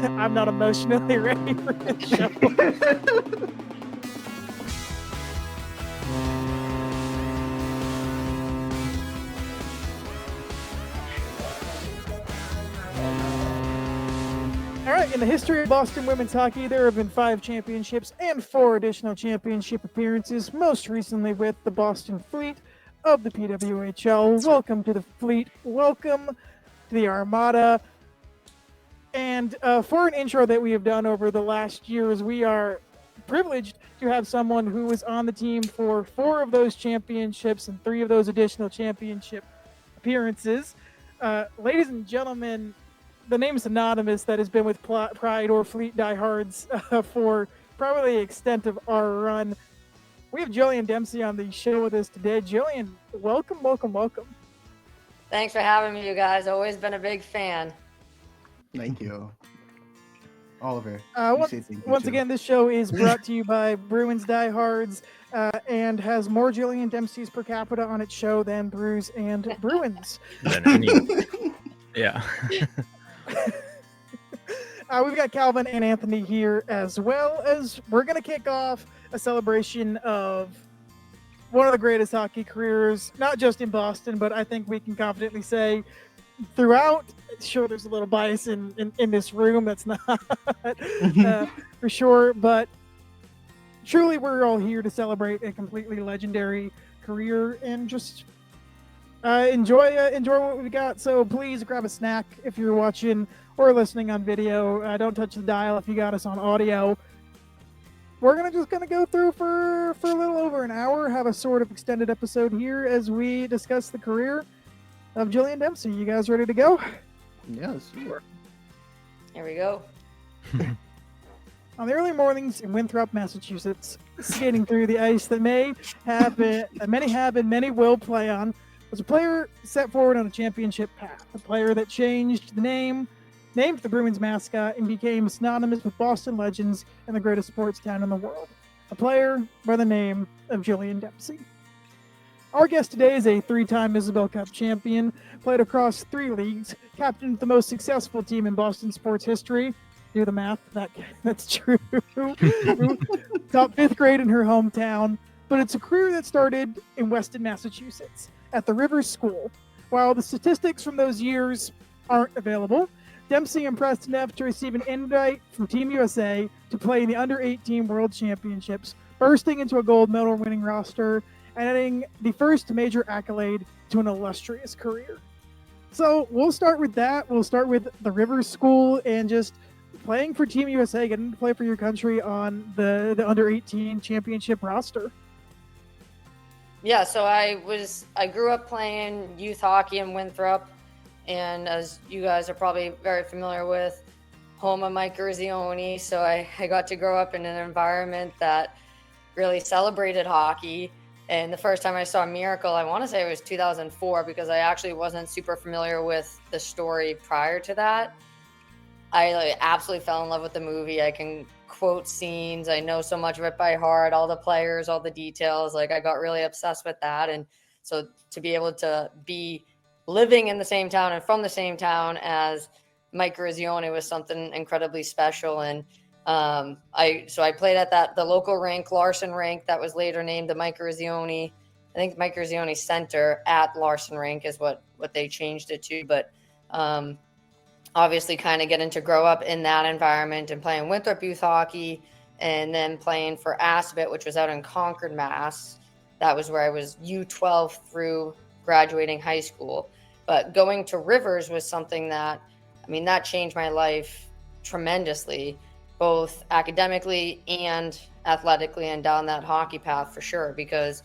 I'm not emotionally ready for this show. All right, in the history of Boston women's hockey, there have been 5 championships and 4 additional championship appearances, most recently with the Boston Fleet of the PWHL. Welcome to the Fleet. Welcome to the Armada. And for an intro that we have done over the last years, we are privileged to have someone who was on the team for 4 of those championships and 3 of those additional championship appearances. Ladies and gentlemen, the name synonymous that has been with Pride or Fleet Diehards for probably the extent of our run. We have Jillian Dempsey on the show with us today. Jillian, welcome, welcome, welcome. Thanks for having me, you guys. Always been a big fan. Thank you. Oliver. Once again, this show is brought to you by Bruins Diehards and has more Jillian Dempseys per capita on its show than Brews and Bruins. Yeah. We've got Calvin and Anthony here, as well as we're going to kick off a celebration of one of the greatest hockey careers, not just in Boston, but I think we can confidently say throughout. Sure, there's a little bias in this room. That's not for sure, but truly we're all here to celebrate a completely legendary career and just enjoy what we got. So please grab a snack if you're watching or listening on video. Don't touch the dial if you got us on audio. We're gonna go through for a little over an hour, have a sort of extended episode here as we discuss the career of Jillian Dempsey. You guys ready to go? Yes. Here we go. On the early mornings in Winthrop, Massachusetts, skating through the ice that many have and many will play on, was a player set forward on a championship path. A player that changed the name, named the Bruins mascot, and became synonymous with Boston legends and the greatest sports town in the world. A player by the name of Jillian Dempsey. Our guest today is a 3-time Isobel Cup champion, played across 3 leagues, captained the most successful team in Boston sports history. Do the math, that's true. Taught 5th grade in her hometown, but it's a career that started in Weston, Massachusetts, at the Rivers School. While the statistics from those years aren't available, Dempsey impressed enough to receive an invite from Team USA to play in the Under-18 World Championships, bursting into a gold medal winning roster and adding the first major accolade to an illustrious career. So we'll start with that. We'll start with the Rivers School and just playing for Team USA, getting to play for your country on the Under-18 championship roster. Yeah, so I grew up playing youth hockey in Winthrop, and as you guys are probably very familiar with, home of Mike Erzioni, so I got to grow up in an environment that really celebrated hockey. And the first time I saw Miracle, I want to say it was 2004, because I actually wasn't super familiar with the story prior to that. I absolutely fell in love with the movie. I can quote scenes. I know so much of it by heart, all the players, all the details. I got really obsessed with that. And so to be able to be living in the same town and from the same town as Mike Erzioni was something incredibly special. And I played at the local rink, Larson Rink, that was later named the Mike Erzioni. I think Mike Erzioni Center at Larson Rink is what they changed it to. But obviously kind of getting to grow up in that environment and playing Winthrop youth hockey and then playing for Assabet, which was out in Concord, Mass. That was where I was U12 through graduating high school. But going to Rivers was something that changed my life tremendously, both academically and athletically and down that hockey path for sure. Because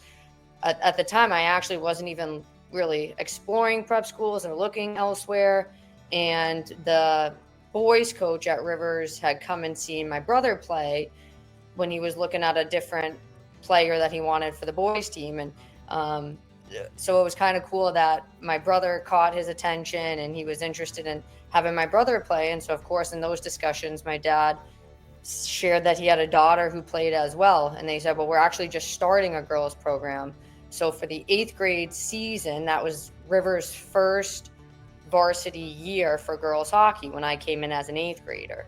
at the time, I actually wasn't even really exploring prep schools and looking elsewhere. And the boys coach at Rivers had come and seen my brother play when he was looking at a different player that he wanted for the boys team. And so it was kind of cool that my brother caught his attention and he was interested in having my brother play. And so, of course, in those discussions, my dad shared that he had a daughter who played as well. And they said, well, we're actually just starting a girls program. So for the 8th grade season, that was Rivers' first varsity year for girls hockey when I came in as an 8th grader.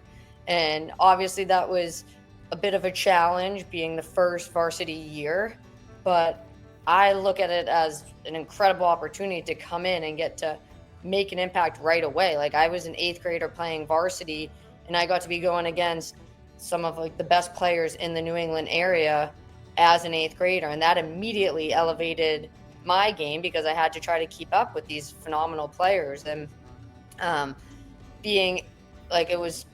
And obviously that was a bit of a challenge being the first varsity year, but I look at it as an incredible opportunity to come in and get to make an impact right away. Like, I was an 8th grader playing varsity, and I got to be going against some of like the best players in the New England area as an 8th grader. And that immediately elevated my game because I had to try to keep up with these phenomenal players. And being like, it was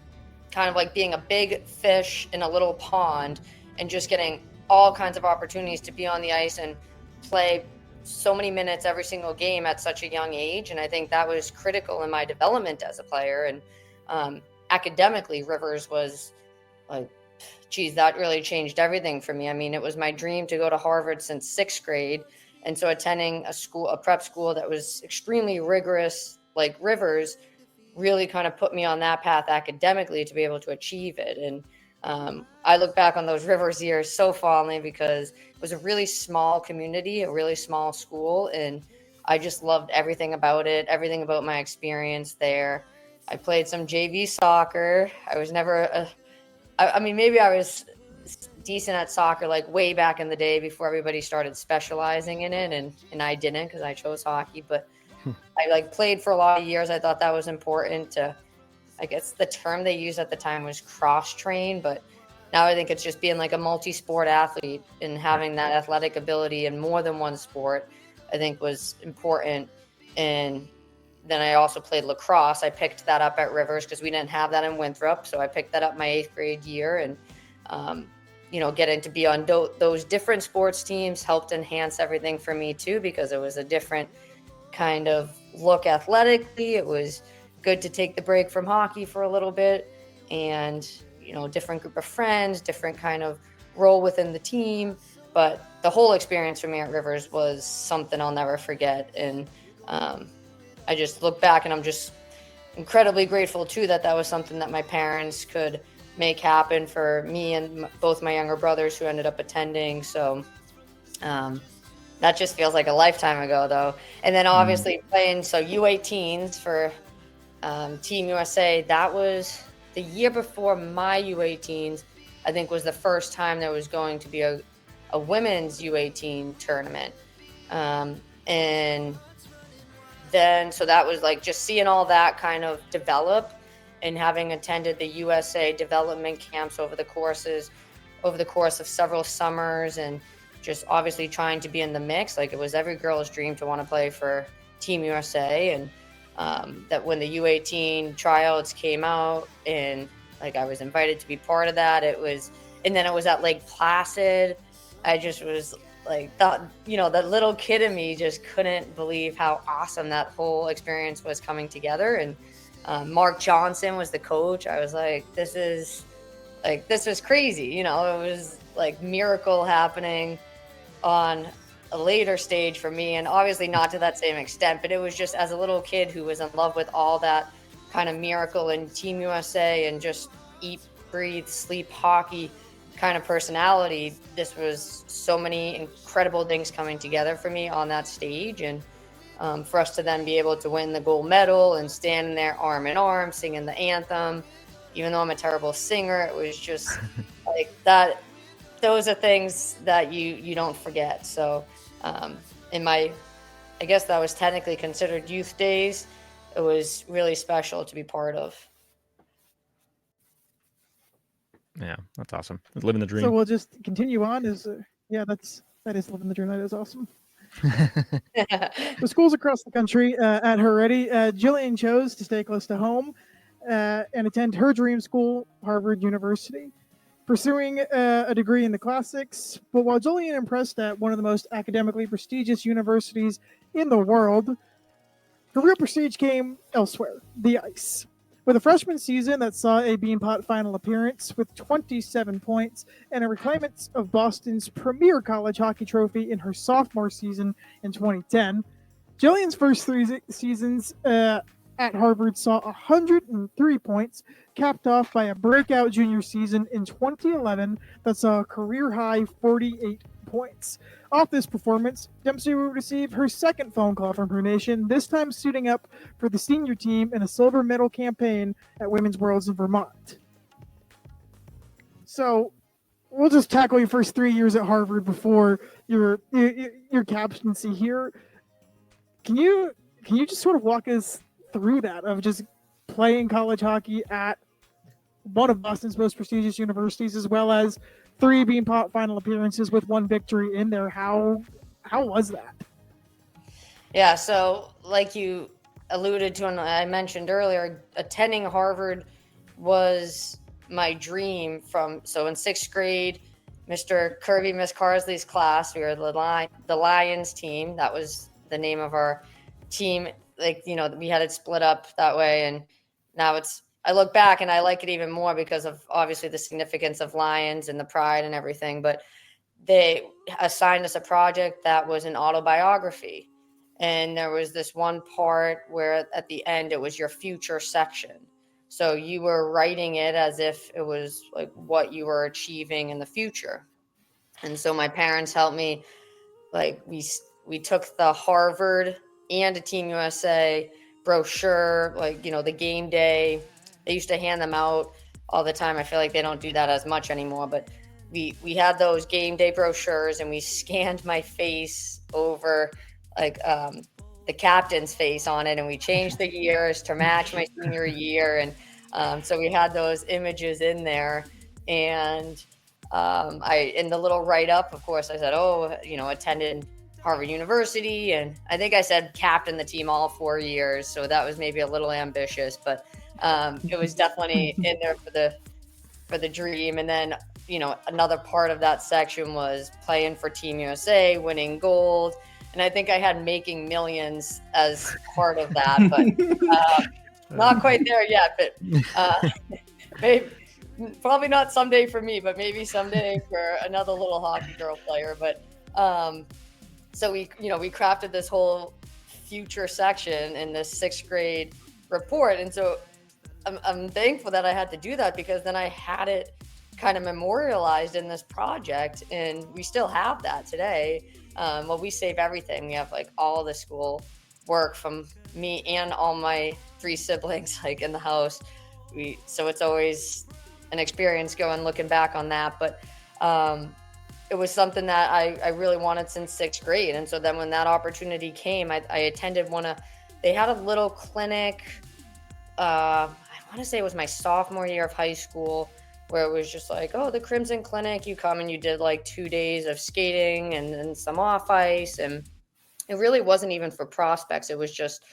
kind of like being a big fish in a little pond and just getting all kinds of opportunities to be on the ice and play so many minutes every single game at such a young age. And I think that was critical in my development as a player. And academically, Rivers was like, geez, that really changed everything for me. I mean, it was my dream to go to Harvard since 6th grade. And so attending a prep school that was extremely rigorous, like Rivers, really kind of put me on that path academically to be able to achieve it. And I look back on those Rivers years so fondly because it was a really small community, a really small school, and I just loved everything about it, everything about my experience there. I played some JV soccer. I was never I mean, maybe I was decent at soccer like way back in the day before everybody started specializing in it, and I didn't because I chose hockey, but I like played for a lot of years. I thought that was important to, I guess the term they used at the time was cross train, but now I think it's just being like a multi-sport athlete and having that athletic ability in more than one sport, I think was important. And then I also played lacrosse. I picked that up at Rivers because we didn't have that in Winthrop. So I picked that up my 8th grade year, and, getting to be on those different sports teams helped enhance everything for me too, because it was a different kind of look athletically. It was good to take the break from hockey for a little bit, and different group of friends, different kind of role within the team. But the whole experience for me at Rivers was something I'll never forget. And I just look back and I'm just incredibly grateful too that was something that my parents could make happen for me and both my younger brothers who ended up attending. So that just feels like a lifetime ago, though. And then obviously playing U18s for Team USA. That was the year before my U18s. I think was the first time there was going to be a women's U18 tournament, and then so that was like just seeing all that kind of develop, and having attended the USA development camps over the course of several summers, and just obviously trying to be in the mix. Like, it was every girl's dream to want to play for Team USA. And that when the U18 tryouts came out and like I was invited to be part of that, and then it was at Lake Placid. I just was like, that little kid in me just couldn't believe how awesome that whole experience was coming together. And Mark Johnson was the coach. I was like, this is crazy. It was like miracle happening on a later stage for me, and obviously not to that same extent, but it was just as a little kid who was in love with all that kind of miracle in Team USA and just eat, breathe, sleep hockey kind of personality. This was so many incredible things coming together for me on that stage. And for us to then be able to win the gold medal and standing there arm in arm singing the anthem, even though I'm a terrible singer, it was just like that. Those are things that you don't forget. So in my, I guess that was technically considered youth days, it was really special to be part of. Yeah, that's awesome. Living the dream. So we'll just continue on. That is living the dream. That is awesome. The schools across the country at her ready, Jillian chose to stay close to home and attend her dream school, Harvard University, pursuing a degree in the classics. But while Jillian impressed at one of the most academically prestigious universities in the world, her real prestige came elsewhere, the ice. With a freshman season that saw a Beanpot final appearance with 27 points and a reclaimance of Boston's premier college hockey trophy in her sophomore season in 2010, Jillian's first 3 seasons at Harvard saw 103 points, capped off by a breakout junior season in 2011 that saw a career-high 48 points. Off this performance, Dempsey will receive her second phone call from her nation, this time suiting up for the senior team in a silver medal campaign at Women's Worlds in Vermont. So we'll just tackle your first 3 years at Harvard before your captaincy here. Can you just sort of walk us through that of just playing college hockey at one of Boston's most prestigious universities, as well as 3 being final appearances with 1 victory in there? How was that? Yeah, so like you alluded to and I mentioned earlier, attending Harvard was my dream so in 6th grade, Mr. Kirby, Miss Carsley's class, we were the Lions team. That was the name of our team. Like, we had it split up that way. And now I look back and I like it even more because of obviously the significance of Lions and the pride and everything. But they assigned us a project that was an autobiography. And there was this one part where at the end, it was your future section. So you were writing it as if it was like what you were achieving in the future. And so my parents helped me. Like we took the Harvard and a Team USA brochure, like, the game day. They used to hand them out all the time. I feel like they don't do that as much anymore, but we had those game day brochures and we scanned my face over like the captain's face on it, and we changed the years to match my senior year. And so we had those images in there. And in the little write-up, of course, I said, attended Harvard University. And I think I said captain the team all 4 years. So that was maybe a little ambitious, but it was definitely in there for the dream. And then, another part of that section was playing for Team USA, winning gold. And I think I had making millions as part of that, but not quite there yet. But maybe, probably not someday for me, but maybe someday for another little hockey girl player. But so we crafted this whole future section in this 6th grade report. And so I'm thankful that I had to do that, because then I had it kind of memorialized in this project, and we still have that today. Well, we save everything. We have like all the school work from me and all my 3 siblings like in the house. So it's always an experience looking back on that. But it was something that I really wanted since 6th grade. And so then when that opportunity came, I attended they had a little clinic. I want to say it was my sophomore year of high school, where it was just like, the Crimson Clinic, you come and you did like 2 days of skating and then some off ice. And it really wasn't even for prospects. It was just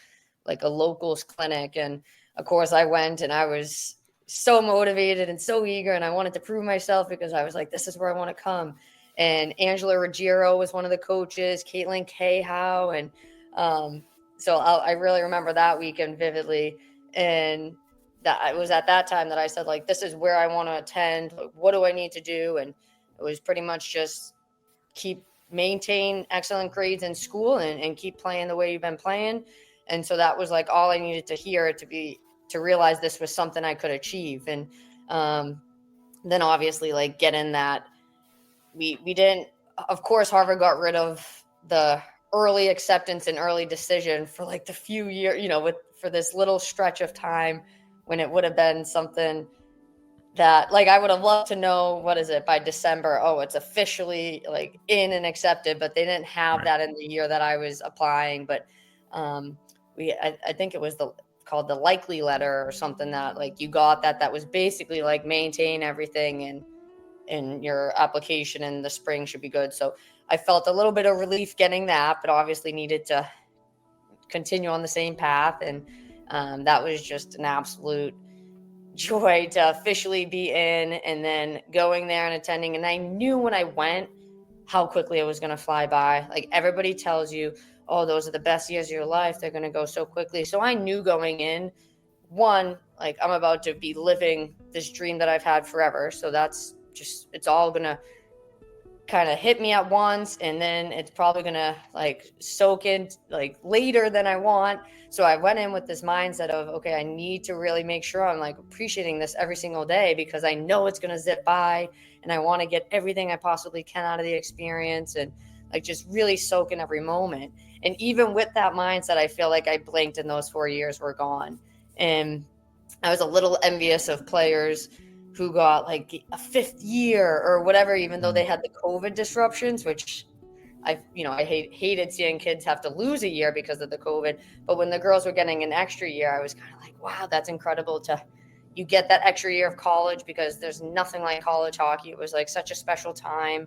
like a locals clinic. And of course I went and I was so motivated and so eager, and I wanted to prove myself because I was like, this is where I want to come. And Angela Ruggiero was one of the coaches, Caitlin Cahow. And so I really remember that weekend vividly. And that it was at that time that I said, like, this is where I want to attend. Like, what do I need to do? And it was pretty much just maintain excellent grades in school and keep playing the way you've been playing. And so that was like all I needed to hear to realize this was something I could achieve. And then obviously like getting that, we didn't, of course, Harvard got rid of the early acceptance and early decision for like the few years, for this little stretch of time, when it would have been something that like I would have loved to know, what is it, by December, it's officially like in and accepted, but they didn't have that in the year that I was applying. But I think it was called the likely letter or something, that like you got that was basically like maintain everything and your application in the spring should be good. So I felt a little bit of relief getting that, but obviously needed to continue on the same path. And that was just an absolute joy to officially be in, and then going there and attending. And I knew when I went how quickly it was going to fly by. Like everybody tells you, those are the best years of your life. They're going to go so quickly. So I knew going in, one, like I'm about to be living this dream that I've had forever. So that's just, it's all going to kind of hit me at once, and then it's probably going to like soak in like later than I want. So I went in with this mindset of, okay, I need to really make sure I'm like appreciating this every single day, because I know it's going to zip by, and I want to get everything I possibly can out of the experience, and like just really soak in every moment. And even with that mindset, I feel like I blinked and those 4 years were gone. And I was a little envious of players who got like a 5th year or whatever, even though they had the COVID disruptions, which I hated seeing kids have to lose a year because of the COVID. But when the girls were getting an extra year, I was kind of like, wow, that's incredible you get that extra year of college, because there's nothing like college hockey. It was like such a special time.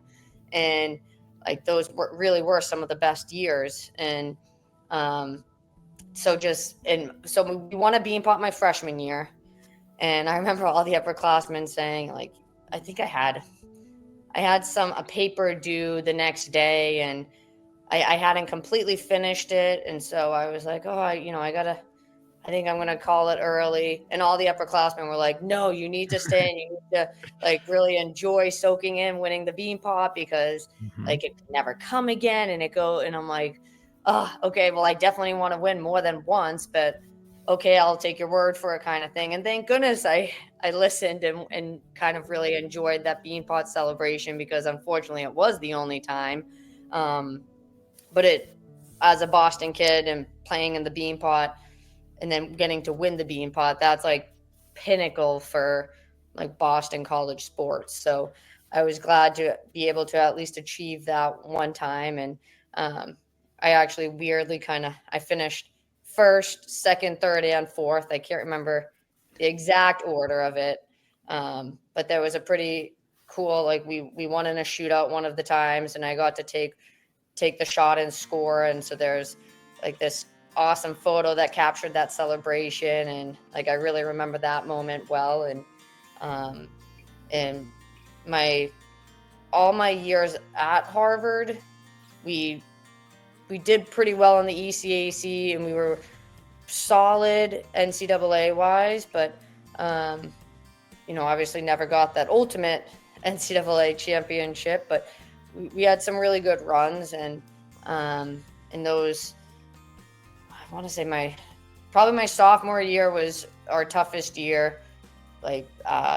And like those really were some of the best years. And so we won a Beanpot my freshman year. And I remember all the upperclassmen saying, like, I think I had a paper due the next day, and I hadn't completely finished it. And so I was like, I think I'm going to call it early. And all the upperclassmen were like, no, you need to stay and you need to like really enjoy soaking in winning the Beanpot, because like it could never come again. And I'm like, oh, okay, well, I definitely want to win more than once, but okay, I'll take your word for it, kind of thing. And thank goodness I listened and kind of really enjoyed that Beanpot celebration, because unfortunately it was the only time. But as a Boston kid and playing in the Beanpot and then getting to win the Beanpot, that's like pinnacle for like Boston college sports. So I was glad to be able to at least achieve that one time. And I actually weirdly I finished first, second, third, and fourth. I can't remember the exact order of it. But there was a pretty cool, like we won in a shootout one of the times, and I got to take the shot and score. And so there's like this awesome photo that captured that celebration. And like, I really remember that moment well. And all my years at Harvard, we did pretty well in the ECAC, and we were solid NCAA wise, but obviously never got that ultimate NCAA championship. But we had some really good runs, and in those, I want to say probably my sophomore year was our toughest year, like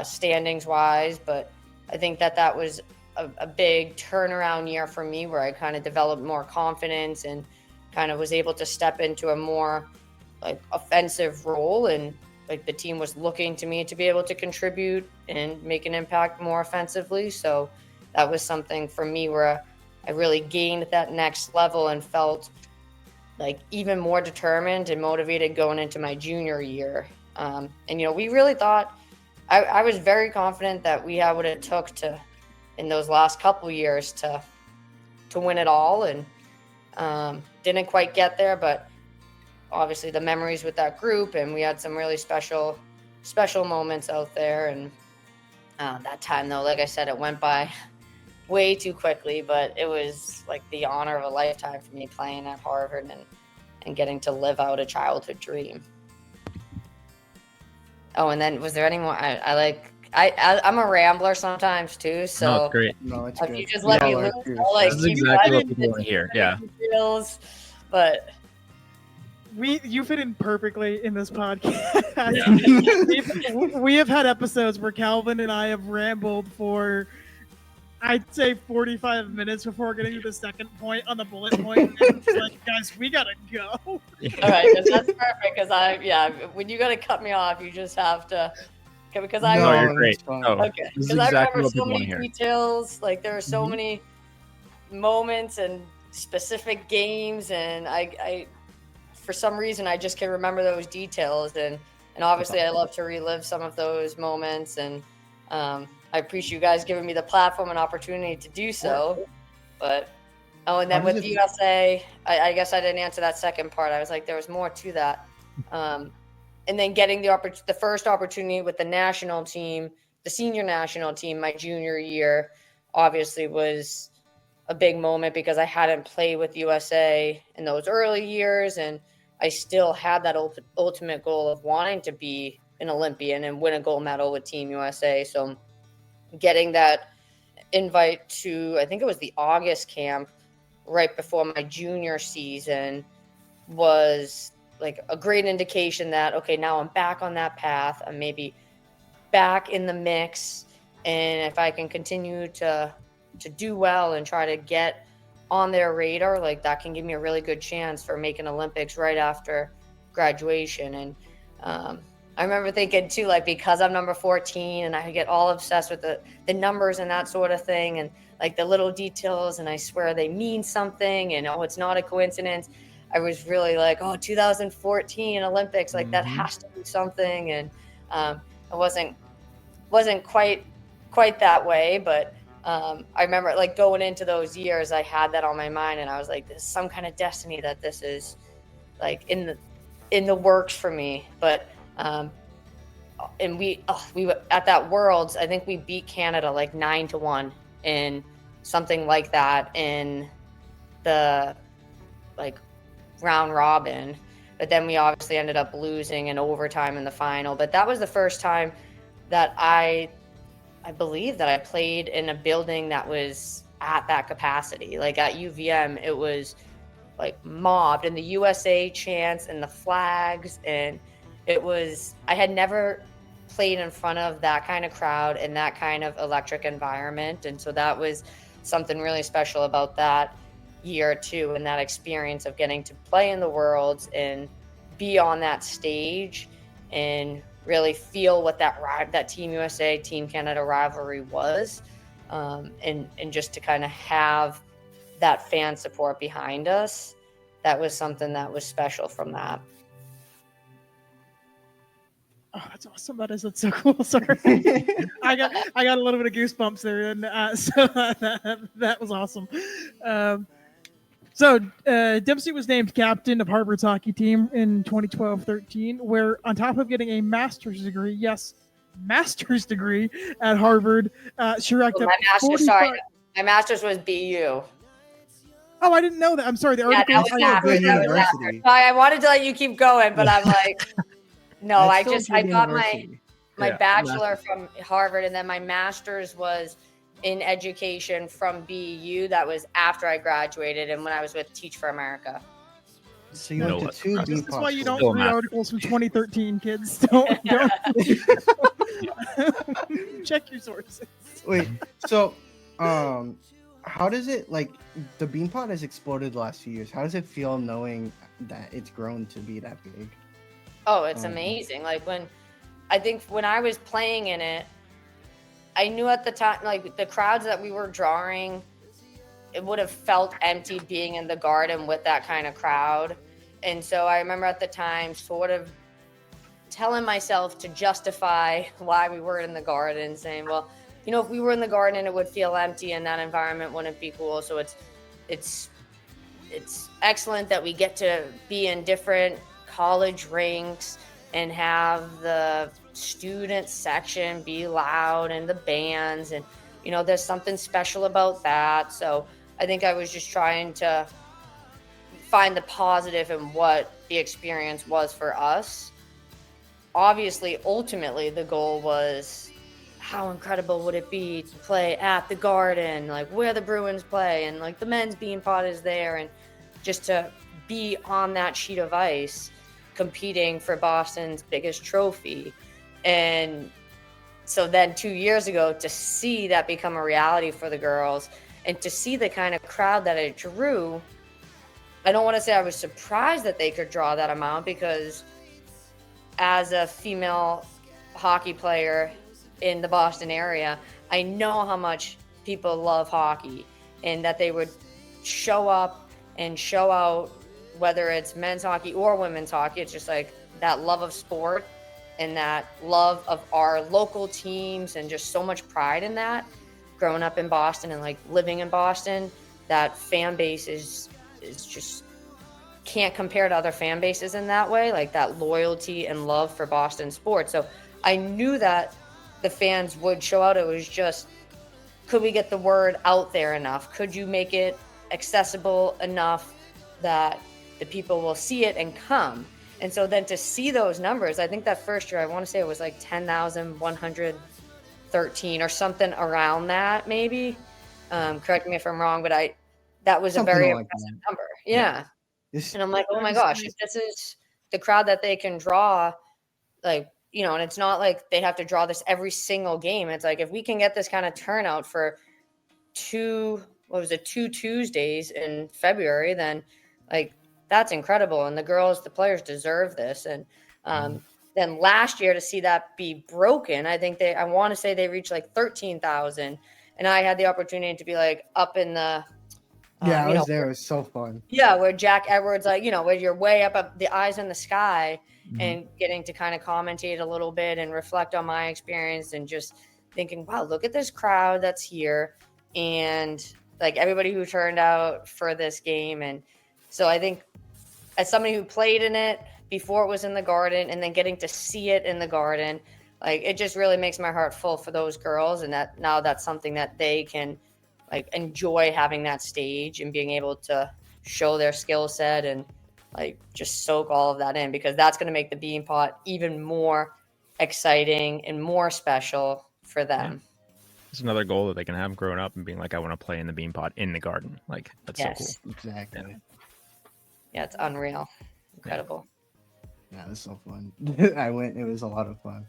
standings wise. But I think that was a big turnaround year for me, where I kind of developed more confidence and kind of was able to step into a more like offensive role, and like the team was looking to me to be able to contribute and make an impact more offensively. So that was something for me where I really gained that next level and felt like even more determined and motivated going into my junior year. And we really thought, I was very confident that we had what it took to, in those last couple years, to win it all, and didn't quite get there. But obviously the memories with that group, and we had some really special moments out there. And that time, though, like I said, it went by way too quickly, but it was like the honor of a lifetime for me playing at Harvard and getting to live out a childhood dream. Oh, and then was there any more? I'm a rambler sometimes too, so No, great. No, it's if good. you just let me all are loose, here. I'll like This is keep exactly what diving people want to hear. Yeah. details. But You fit in perfectly in this podcast. We have had episodes where Calvin and I have rambled for, I'd say, 45 minutes before getting to the second point on the bullet point. And it's like, guys, we gotta go. all right, that's perfect, because when you gotta cut me off, you just have to, because I No, No, you're great. it's fine. Oh, okay, this is because I exactly remember what so people want many to hear. details. Like there are so many moments and specific games, and I for some reason I just can remember those details, and obviously I love to relive some of those moments, and I appreciate you guys giving me the platform and opportunity to do so. But and then How does with it- USA, I guess I didn't answer that second part. I was like, there was more to that. And then getting the first opportunity with the national team, the senior national team, my junior year, obviously was a big moment, because I hadn't played with USA in those early years, and I still had that ultimate goal of wanting to be an Olympian and win a gold medal with Team USA. So getting that invite to, I think it was the August camp right before my junior season, was like a great indication that, okay, now I'm back on that path. I'm maybe back in the mix. And if I can continue to do well and try to get on their radar, like that can give me a really good chance for making Olympics right after graduation. And I remember thinking too, like, because I'm number 14 and I get all obsessed with the numbers and that sort of thing, and like the little details, and I swear they mean something, and oh, it's not a coincidence. I was really like, oh, 2014 Olympics, like that has to be something. And it wasn't quite that way, but I remember like going into those years, I had that on my mind, and I was like, "This is some kind of destiny that this is like in the works for me." But and we at that Worlds, I think we beat Canada like 9-1 in something like that in the like round robin. But then we obviously ended up losing in overtime in the final. But that was the first time that I believe that I played in a building that was at that capacity. Like at UVM, it was like mobbed, and the USA chants and the flags, and I had never played in front of that kind of crowd and that kind of electric environment. And so that was something really special about that year too, and that experience of getting to play in the Worlds and be on that stage and really feel what that Team USA, Team Canada rivalry was, and just to kind of have that fan support behind us. That was something that was special from that. Oh, that's awesome. That's so cool. Sorry. I got a little bit of goosebumps there, and so that was awesome. So Dempsey was named captain of Harvard's hockey team in 2012-13, where on top of getting a master's degree, yes, master's degree at Harvard, she racked up my master's was BU. Oh, I didn't know that. I'm sorry. The article that was after. I wanted to let you keep going, but I'm like, no, I got my bachelor from Harvard, and then my master's was in education from BU. That was after I graduated and when I was with Teach for America. So you went to two This is Depop why you don't schools. read articles from 2013, kids. Don't check your sources. Wait, so how does it, like, the Beanpot has exploded the last few years. How does it feel knowing that it's grown to be that big? Oh, it's amazing. Like when I was playing in it, I knew at the time, like the crowds that we were drawing, it would have felt empty being in the Garden with that kind of crowd. And so I remember at the time sort of telling myself to justify why we were in the Garden, saying, well, you know, if we were in the Garden, it would feel empty and that environment wouldn't be cool. So it's excellent that we get to be in different college rinks and have the student section be loud and the bands, and you know, there's something special about that. So I think I was just trying to find the positive in what the experience was for us. Obviously, ultimately, the goal was how incredible would it be to play at the Garden, like where the Bruins play, and like the men's Beanpot is there, and just to be on that sheet of ice competing for Boston's biggest trophy. And so then 2 years ago, to see that become a reality for the girls and to see the kind of crowd that it drew, I don't want to say I was surprised that they could draw that amount, because as a female hockey player in the Boston area, I know how much people love hockey and that they would show up and show out, whether it's men's hockey or women's hockey. It's just like that love of sport and that love of our local teams, and just so much pride in that. Growing up in Boston and like living in Boston, that fan base is just can't compare to other fan bases in that way, like that loyalty and love for Boston sports. So I knew that the fans would show out. It was just, could we get the word out there enough? Could you make it accessible enough that the people will see it and come? And so then to see those numbers, I think that first year, I want to say it was like 10,113 or something around that, maybe. Correct me if I'm wrong, but that was something a very impressive number. Yeah. And I'm like, oh my gosh, if this is the crowd that they can draw, like, you know, and it's not like they have to draw this every single game. It's like, if we can get this kind of turnout for two Tuesdays in February, then like, that's incredible. And the players deserve this. And then last year to see that be broken, I want to say they reached like 13,000, and I had the opportunity to be like up in the Yeah, I was there. It was so fun. yeah, where Jack Edwards, like, where you're way up the eyes in the sky, Mhm. and getting to kind of commentate a little bit and reflect on my experience, and just thinking, wow, look at this crowd that's here, and like everybody who turned out for this game. And so I think, as somebody who played in it before it was in the Garden, and then getting to see it in the Garden, like, it just really makes my heart full for those girls, and that now that's something that they can like enjoy, having that stage and being able to show their skill set and like just soak all of that in, because that's going to make the Bean Pot even more exciting and more special for them. It's another goal that they can have growing up and being like, I want to play in the Bean Pot in the Garden. Like, that's so Yes. cool. Exactly. Yeah, it's unreal. Incredible. Yeah, it was so fun. I went. It was a lot of fun.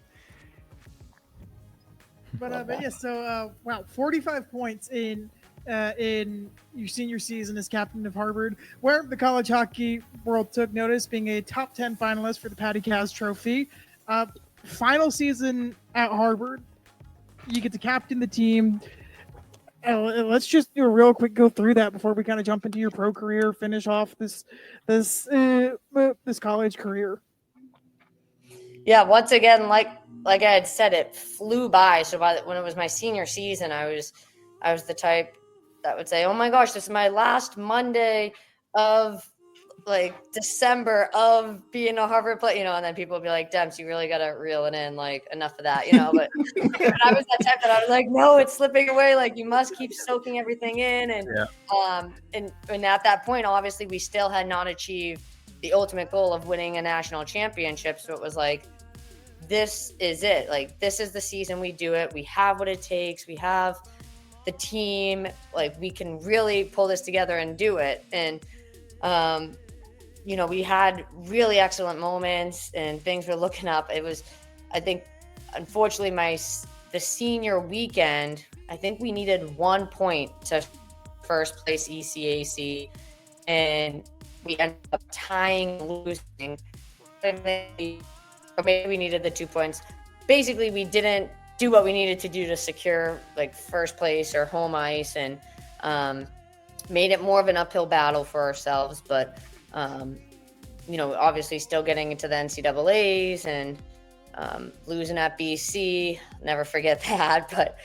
But yeah, so wow, 45 points in your senior season as captain of Harvard, where the college hockey world took notice, being a top 10 finalist for the Patty Kaz Trophy. Final season at Harvard, you get to captain the team. Let's just do a real quick go through that before we kind of jump into your pro career, finish off this college career. Yeah, once again, like I had said, it flew by. So when it was my senior season, I was the type that would say, "Oh my gosh, this is my last Monday of like December of being a Harvard player," and then people would be like, "Demps, you really got to reel it in, like enough of that," But I was that type that I was like, "No, it's slipping away. Like, you must keep soaking everything in." And at that point, obviously, we still had not achieved the ultimate goal of winning a national championship. So it was like, this is it. Like, this is the season we do it. We have what it takes. We have the team. Like, we can really pull this together and do it. And, we had really excellent moments and things were looking up. It was, I think, unfortunately, the senior weekend, I think we needed 1 point to first place ECAC, and we ended up tying, losing. Or maybe we needed the 2 points. Basically, we didn't do what we needed to do to secure like first place or home ice, and made it more of an uphill battle for ourselves. But obviously still getting into the NCAAs and losing at BC. Never forget that. But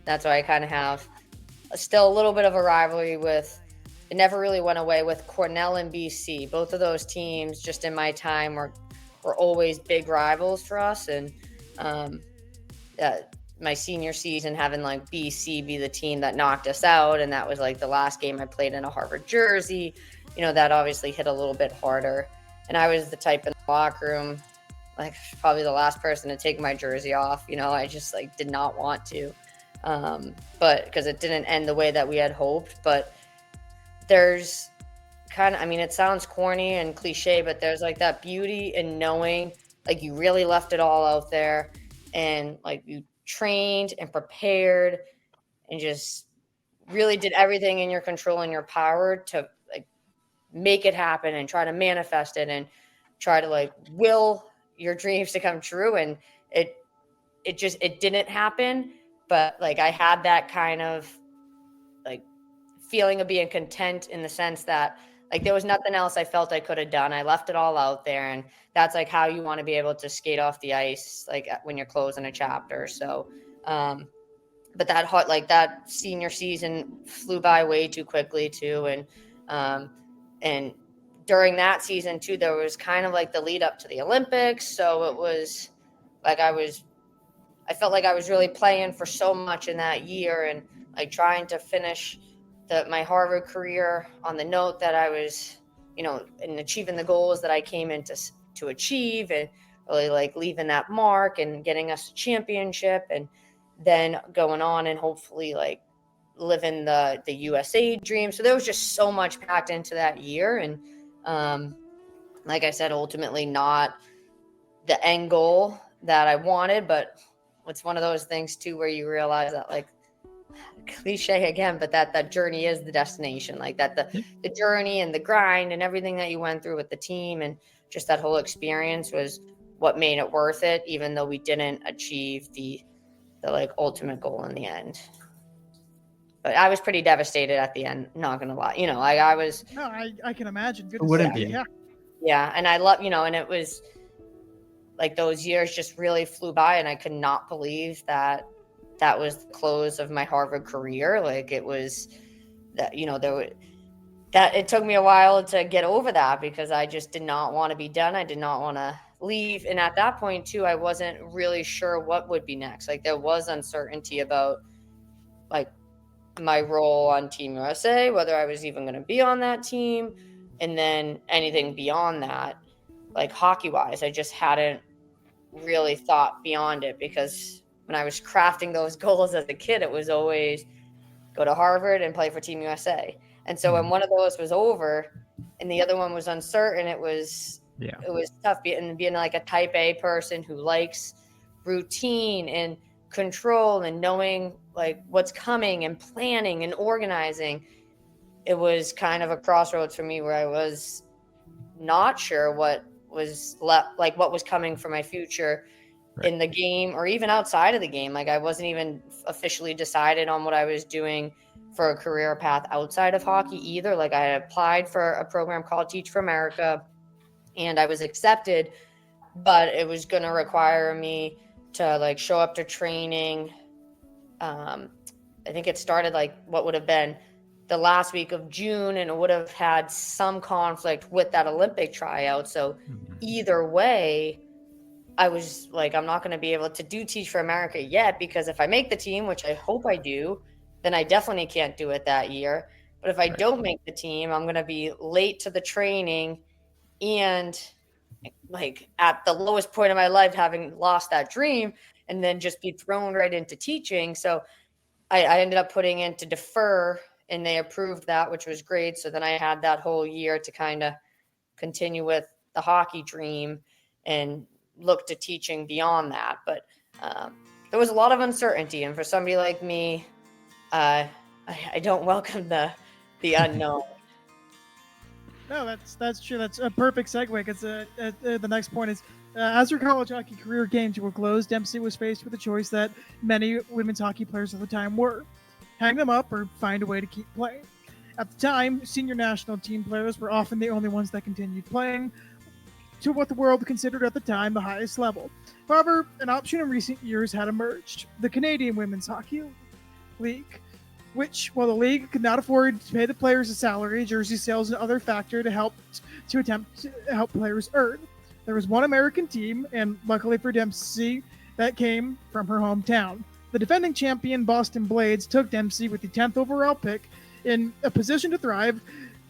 that's why I kind of have still a little bit of a rivalry with. It never really went away with Cornell and BC. Both of those teams, just in my time, were always big rivals for us. And my senior season, having like BC be the team that knocked us out, and that was like the last game I played in a Harvard jersey, that obviously hit a little bit harder. And I was the type in the locker room, like probably the last person to take my jersey off. I just like did not want to, but because it didn't end the way that we had hoped. But there's it sounds corny and cliche, but there's like that beauty in knowing like you really left it all out there, and like you trained and prepared and just really did everything in your control and your power to like make it happen and try to manifest it and try to like will your dreams to come true. And it didn't happen, but like I had that kind of like feeling of being content, in the sense that like there was nothing else I felt I could have done. I left it all out there, and that's like how you want to be able to skate off the ice, like when you're closing a chapter. So, but that senior season flew by way too quickly too. And during that season too, there was kind of like the lead up to the Olympics. So it was like I felt like I was really playing for so much in that year, and like trying to finish my Harvard career on the note that I was, in achieving the goals that I came in to achieve, and really like leaving that mark and getting us a championship, and then going on and hopefully like living the USA dream. So there was just so much packed into that year. And like I said, ultimately not the end goal that I wanted, but it's one of those things too where you realize that, like, cliche again, but that journey is the destination. Like that the journey and the grind and everything that you went through with the team, and just that whole experience was what made it worth it, even though we didn't achieve the like ultimate goal in the end. But I was pretty devastated at the end, not gonna lie. I was. No, I can imagine. Good It to wouldn't see. be. Yeah. Yeah, and I love, and it was like those years just really flew by, and I could not believe that was the close of my Harvard career. Like it was that, that it took me a while to get over that because I just did not want to be done. I did not want to leave. And at that point too, I wasn't really sure what would be next. Like there was uncertainty about like my role on Team USA, whether I was even going to be on that team. And then anything beyond that, like hockey wise, I just hadn't really thought beyond it because when I was crafting those goals as a kid, it was always go to Harvard and play for Team USA. And so when one of those was over and the other one was uncertain, it was tough being like a type A person who likes routine and control and knowing like what's coming and planning and organizing. It was kind of a crossroads for me where I was not sure what was what was coming for my future in the game or even outside of the game. Like I wasn't even officially decided on what I was doing for a career path outside of hockey either. Like I had applied for a program called Teach for America and I was accepted, but it was going to require me to like show up to training. I think it started like what would have been the last week of June, and it would have had some conflict with that Olympic tryout. So either way, I was like, I'm not going to be able to do Teach for America yet, because if I make the team, which I hope I do, then I definitely can't do it that year. But if I don't make the team, I'm going to be late to the training and like at the lowest point of my life, having lost that dream, and then just be thrown right into teaching. So I ended up putting in to defer, and they approved that, which was great. So then I had that whole year to kind of continue with the hockey dream and look to teaching beyond that. But there was a lot of uncertainty. And for somebody like me, I don't welcome the unknown. No, that's true. That's a perfect segue because the next point is, as her college hockey career came to a close, Dempsey was faced with a choice that many women's hockey players at the time were: hang them up or find a way to keep playing. At the time, senior national team players were often the only ones that continued playing to what the world considered at the time the highest level. However, an option in recent years had emerged: the Canadian Women's Hockey League, which, while the league could not afford to pay the players a salary, jersey sales and other factor to attempt to help players earn. There was one American team, and luckily for Dempsey, that came from her hometown. The defending champion Boston Blades took Dempsey with the 10th overall pick. In a position to thrive,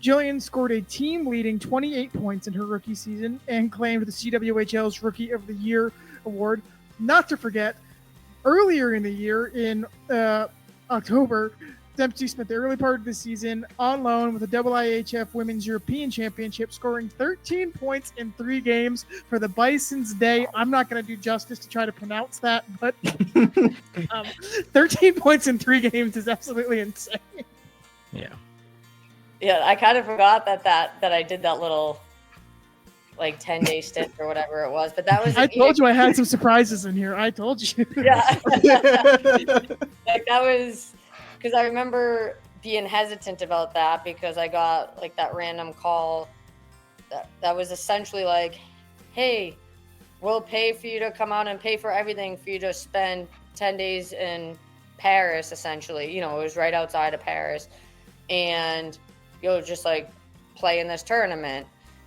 Jillian scored a team-leading 28 points in her rookie season and claimed the CWHL's Rookie of the Year award. Not to forget, earlier in the year, in October, Dempsey spent the early part of the season on loan with the IIHF Women's European Championship, scoring 13 points in 3 games for the Bison's Day. I'm not going to do justice to try to pronounce that, but 13 points in 3 games is absolutely insane. Yeah, I kind of forgot that I did that little like 10-day stint or whatever it was, but that was. I told you I had some surprises in here. I told you. Yeah, like that was. Because I remember being hesitant about that because I got like that random call that was essentially like, hey, we'll pay for you to come out and pay for everything for you to spend 10 days in Paris, essentially. It was right outside of Paris. And you'll just like play in this tournament.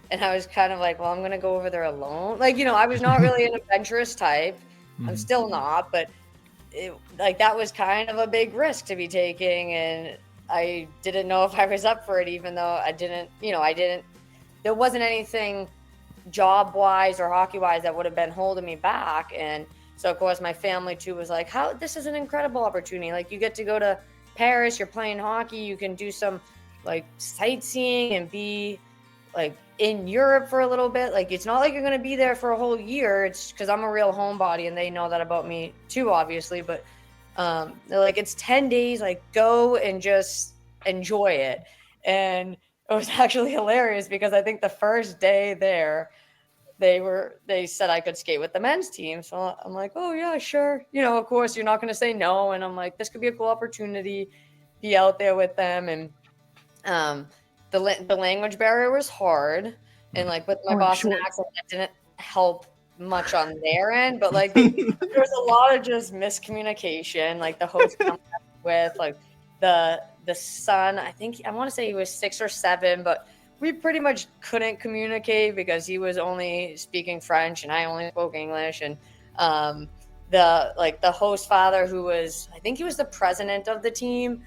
And I was kind of like, well, I'm going to go over there alone. Like, I was not really an adventurous type. I'm still not, but that was kind of a big risk to be taking, and I didn't know if I was up for it, even though there wasn't anything job wise or hockey wise that would have been holding me back. And so of course my family too was like, this is an incredible opportunity. Like you get to go to Paris, you're playing hockey, you can do some like sightseeing and be like in Europe for a little bit. Like it's not like you're going to be there for a whole year. It's because I'm a real homebody and they know that about me too, obviously. But they're like, it's 10 days, like go and just enjoy it. And it was actually hilarious because I think the first day there, they said I could skate with the men's team. So I'm like, oh yeah, sure. Of course you're not going to say no. And I'm like, this could be a cool opportunity, be out there with them. And the language barrier was hard. And like with my Boston accent, that didn't help much on their end. But like there was a lot of just miscommunication. Like the host coming up with like the son, I want to say he was 6 or 7, but we pretty much couldn't communicate because he was only speaking French and I only spoke English. And the host father, who was, I think he was the president of the team,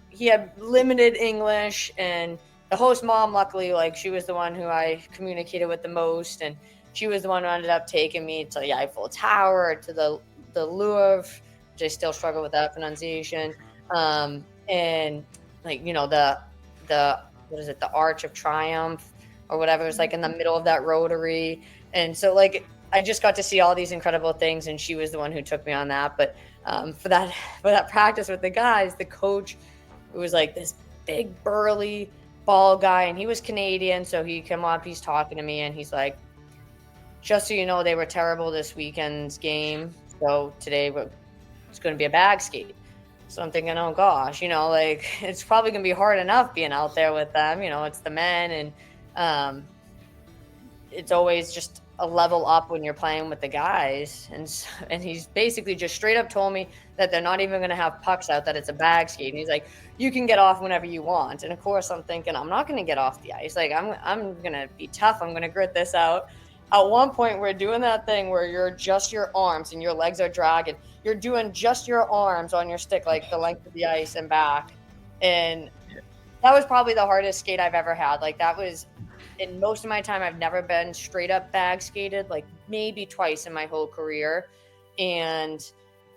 he had limited English, and the host mom, luckily, like she was the one who I communicated with the most, and she was the one who ended up taking me to the Eiffel Tower, to the Louvre, which I still struggle with that pronunciation, and like the what is it, the Arch of Triumph or whatever. It was like in the middle of that rotary. And so like I just got to see all these incredible things, and she was the one who took me on that. But for that practice with the guys, the coach, it was like this big burly ball guy, and he was Canadian. So he came up, he's talking to me, and he's like, just so you know, they were terrible this weekend's game. So today it's going to be a bag skate. So I'm thinking, oh gosh, like it's probably going to be hard enough being out there with them. It's the men, and it's always just a level up when you're playing with the guys. And he's basically just straight up told me that they're not even going to have pucks out, that it's a bag skate. And he's like, you can get off whenever you want. And of course I'm thinking, I'm not going to get off the ice. Like I'm going to be tough. I'm going to grit this out. At one point, we're doing that thing where you're just your arms and your legs are dragging. You're doing just your arms on your stick, like the length of the ice and back. And that was probably the hardest skate I've ever had. Like that was, in most of my time, I've never been straight up bag skated, like maybe twice in my whole career. And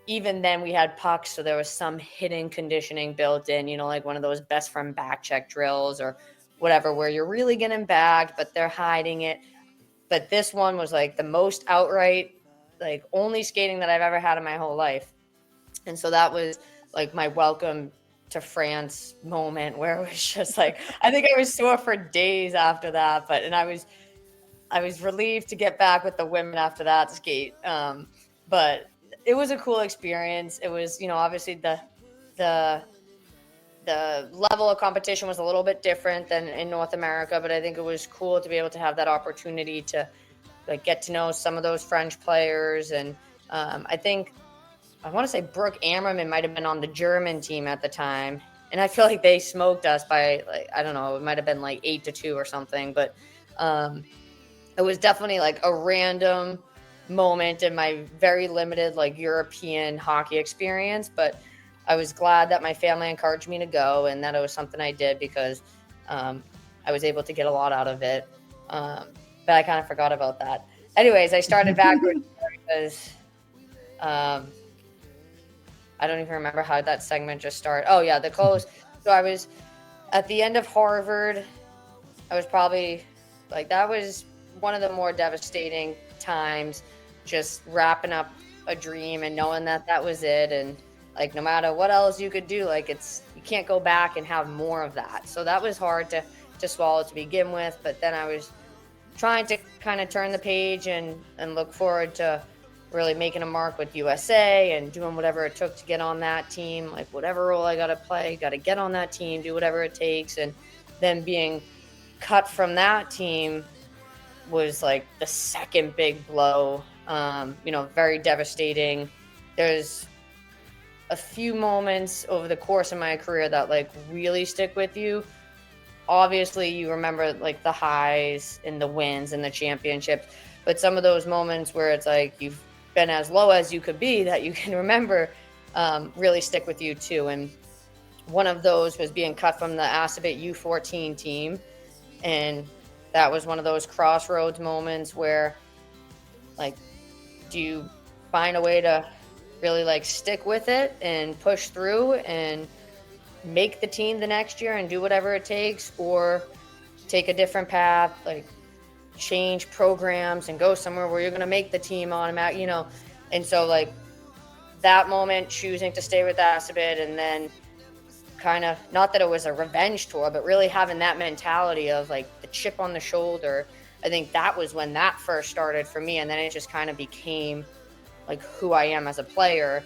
even then we had pucks. So there was some hidden conditioning built in, like one of those best friend back check drills or whatever, where you're really getting bagged, but they're hiding it. But this one was like the most outright, like only skating that I've ever had in my whole life. And so that was like my welcome to France moment, where it was just like, I think I was sore for days after that, and I was relieved to get back with the women after that skate. But it was a cool experience. It was, obviously the level of competition was a little bit different than in North America, but I think it was cool to be able to have that opportunity to like get to know some of those French players. And I want to say Brooke Ammerman might have been on the German team at the time. And I feel like they smoked us by like, I don't know, it might have been like 8-2 or something, but it was definitely like a random moment in my very limited like European hockey experience. But I was glad that my family encouraged me to go, and that it was something I did because I was able to get a lot out of it. But I kind of forgot about that. Anyways, I started backwards because I don't even remember how that segment just started. Oh yeah, the close. So I was at the end of Harvard. I was probably like, that was one of the more devastating times, just wrapping up a dream and knowing that that was it. And like, no matter what else you could do, like you can't go back and have more of that. So that was hard to swallow to begin with. But then I was trying to kind of turn the page and look forward to really making a mark with USA and doing whatever it took to get on that team, like whatever role I got to play, got to get on that team, do whatever it takes. And then being cut from that team was like the second big blow, very devastating. There's a few moments over the course of my career that like really stick with you. Obviously you remember like the highs and the wins and the championships, but some of those moments where it's like you've been as low as you could be that you can remember really stick with you too. And one of those was being cut from the Isobel U14 team. And that was one of those crossroads moments where like, do you find a way to really like stick with it and push through and make the team the next year and do whatever it takes, or take a different path, like change programs and go somewhere where you're going to make the team automatic, And so like that moment, choosing to stay with Isobel, and then kind of, not that it was a revenge tour, but really having that mentality of like the chip on the shoulder I think that was when that first started for me. And then it just kind of became like who I am as a player.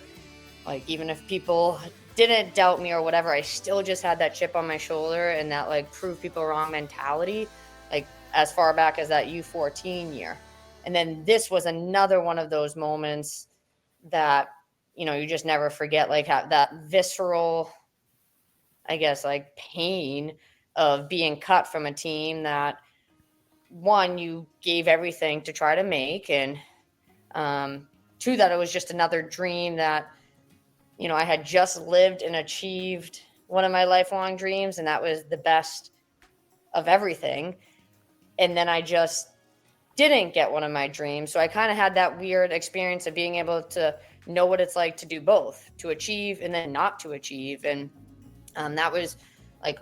Like, even if people didn't doubt me or whatever, I still just had that chip on my shoulder and that like prove people wrong mentality, like as far back as that U14 year. And then this was another one of those moments that, you just never forget, like that visceral, I guess, like pain of being cut from a team that, one, you gave everything to try to make, and two, that it was just another dream that, I had just lived and achieved one of my lifelong dreams, and that was the best of everything. And then I just didn't get one of my dreams. So I kind of had that weird experience of being able to know what it's like to do both, to achieve and then not to achieve. And that was like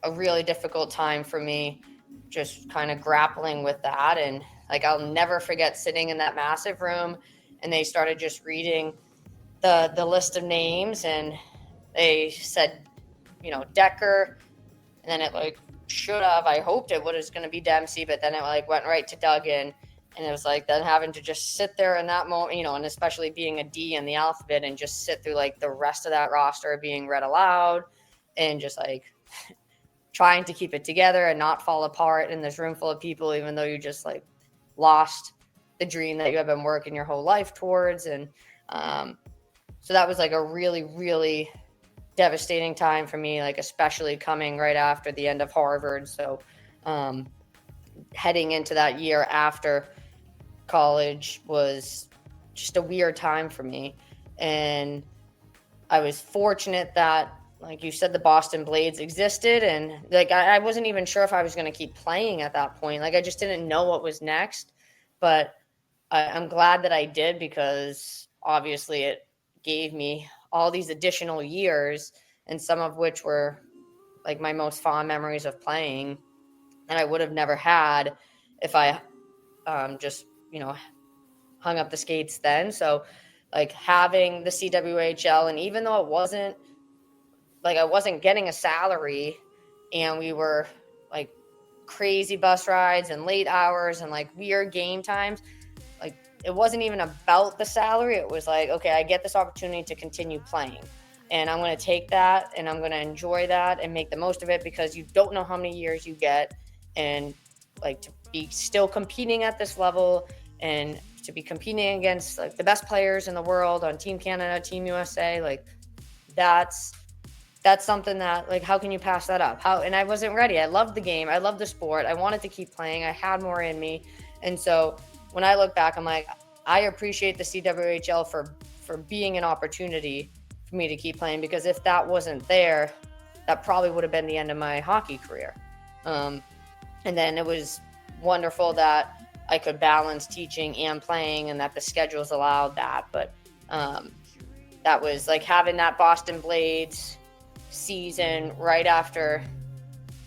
a really difficult time for me, just kind of grappling with that. And like, I'll never forget sitting in that massive room and they started just reading the list of names, and they said, Decker, and then it like should have, I hoped it was going to be Dempsey, but then it like went right to Duggan. And it was like then having to just sit there in that moment, and especially being a D in the alphabet and just sit through like the rest of that roster being read aloud and just like trying to keep it together and not fall apart in this room full of people, even though you just like lost the dream that you have been working your whole life towards. And so that was like a really, really devastating time for me, like especially coming right after the end of Harvard. So heading into that year after college was just a weird time for me. And I was fortunate that, like you said, the Boston Blades existed. And like, I wasn't even sure if I was going to keep playing at that point. Like, I just didn't know what was next, but I'm glad that I did, because obviously it gave me all these additional years, and some of which were like my most fond memories of playing that I would have never had if I just, hung up the skates then. So like having the CWHL, and even though it wasn't like I wasn't getting a salary, and we were like crazy bus rides and late hours and like weird game times, like it wasn't even about the salary. It was like, okay, I get this opportunity to continue playing, and I'm going to take that and I'm going to enjoy that and make the most of it, because you don't know how many years you get. And like to be still competing at this level and to be competing against like the best players in the world on Team Canada, Team USA, like that's something that, like, how can you pass that up? And I wasn't ready. I loved the game. I loved the sport. I wanted to keep playing. I had more in me. And so when I look back, I'm like, I appreciate the CWHL for being an opportunity for me to keep playing, because if that wasn't there, that probably would have been the end of my hockey career. And then it was wonderful that I could balance teaching and playing, and that the schedules allowed that. But that was like having that Boston Blades season right after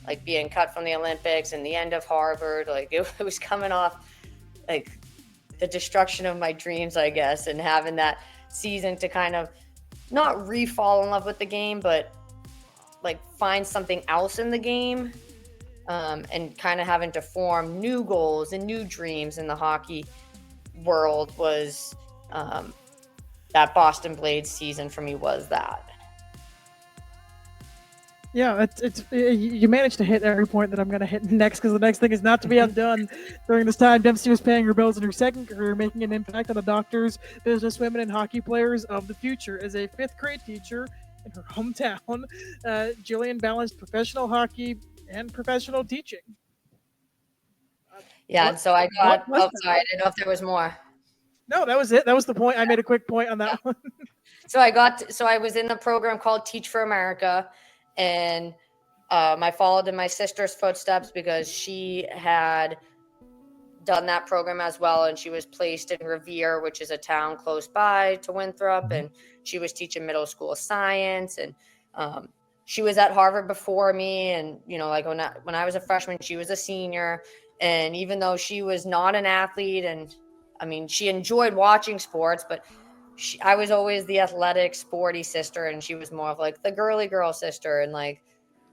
like being cut from the Olympics and the end of Harvard. Like it was coming off like the destruction of my dreams, I guess, and having that season to kind of not re-fall in love with the game, but like find something else in the game, and kind of having to form new goals and new dreams in the hockey world was that Boston Blades season for me was that. Yeah, you managed to hit every point that I'm going to hit next, because the next thing is not to be undone. During this time, Dempsey was paying her bills in her second career, making an impact on the doctors, businesswomen, and hockey players of the future. As a fifth grade teacher in her hometown, Jillian balanced professional hockey and professional teaching. Yeah, and so I got, sorry, I didn't know if there was more. No, that was it. That was the point. I made a quick point on that one. So I was in the program called Teach for America, and I followed in my sister's footsteps, because she had done that program as well, and she was placed in Revere, which is a town close by to Winthrop, and she was teaching middle school science, and she was at Harvard before me, and like when I was a freshman, she was a senior, and even though she was not an athlete, and I mean she enjoyed watching sports, but I was always the athletic, sporty sister, and she was more of like the girly girl sister, and like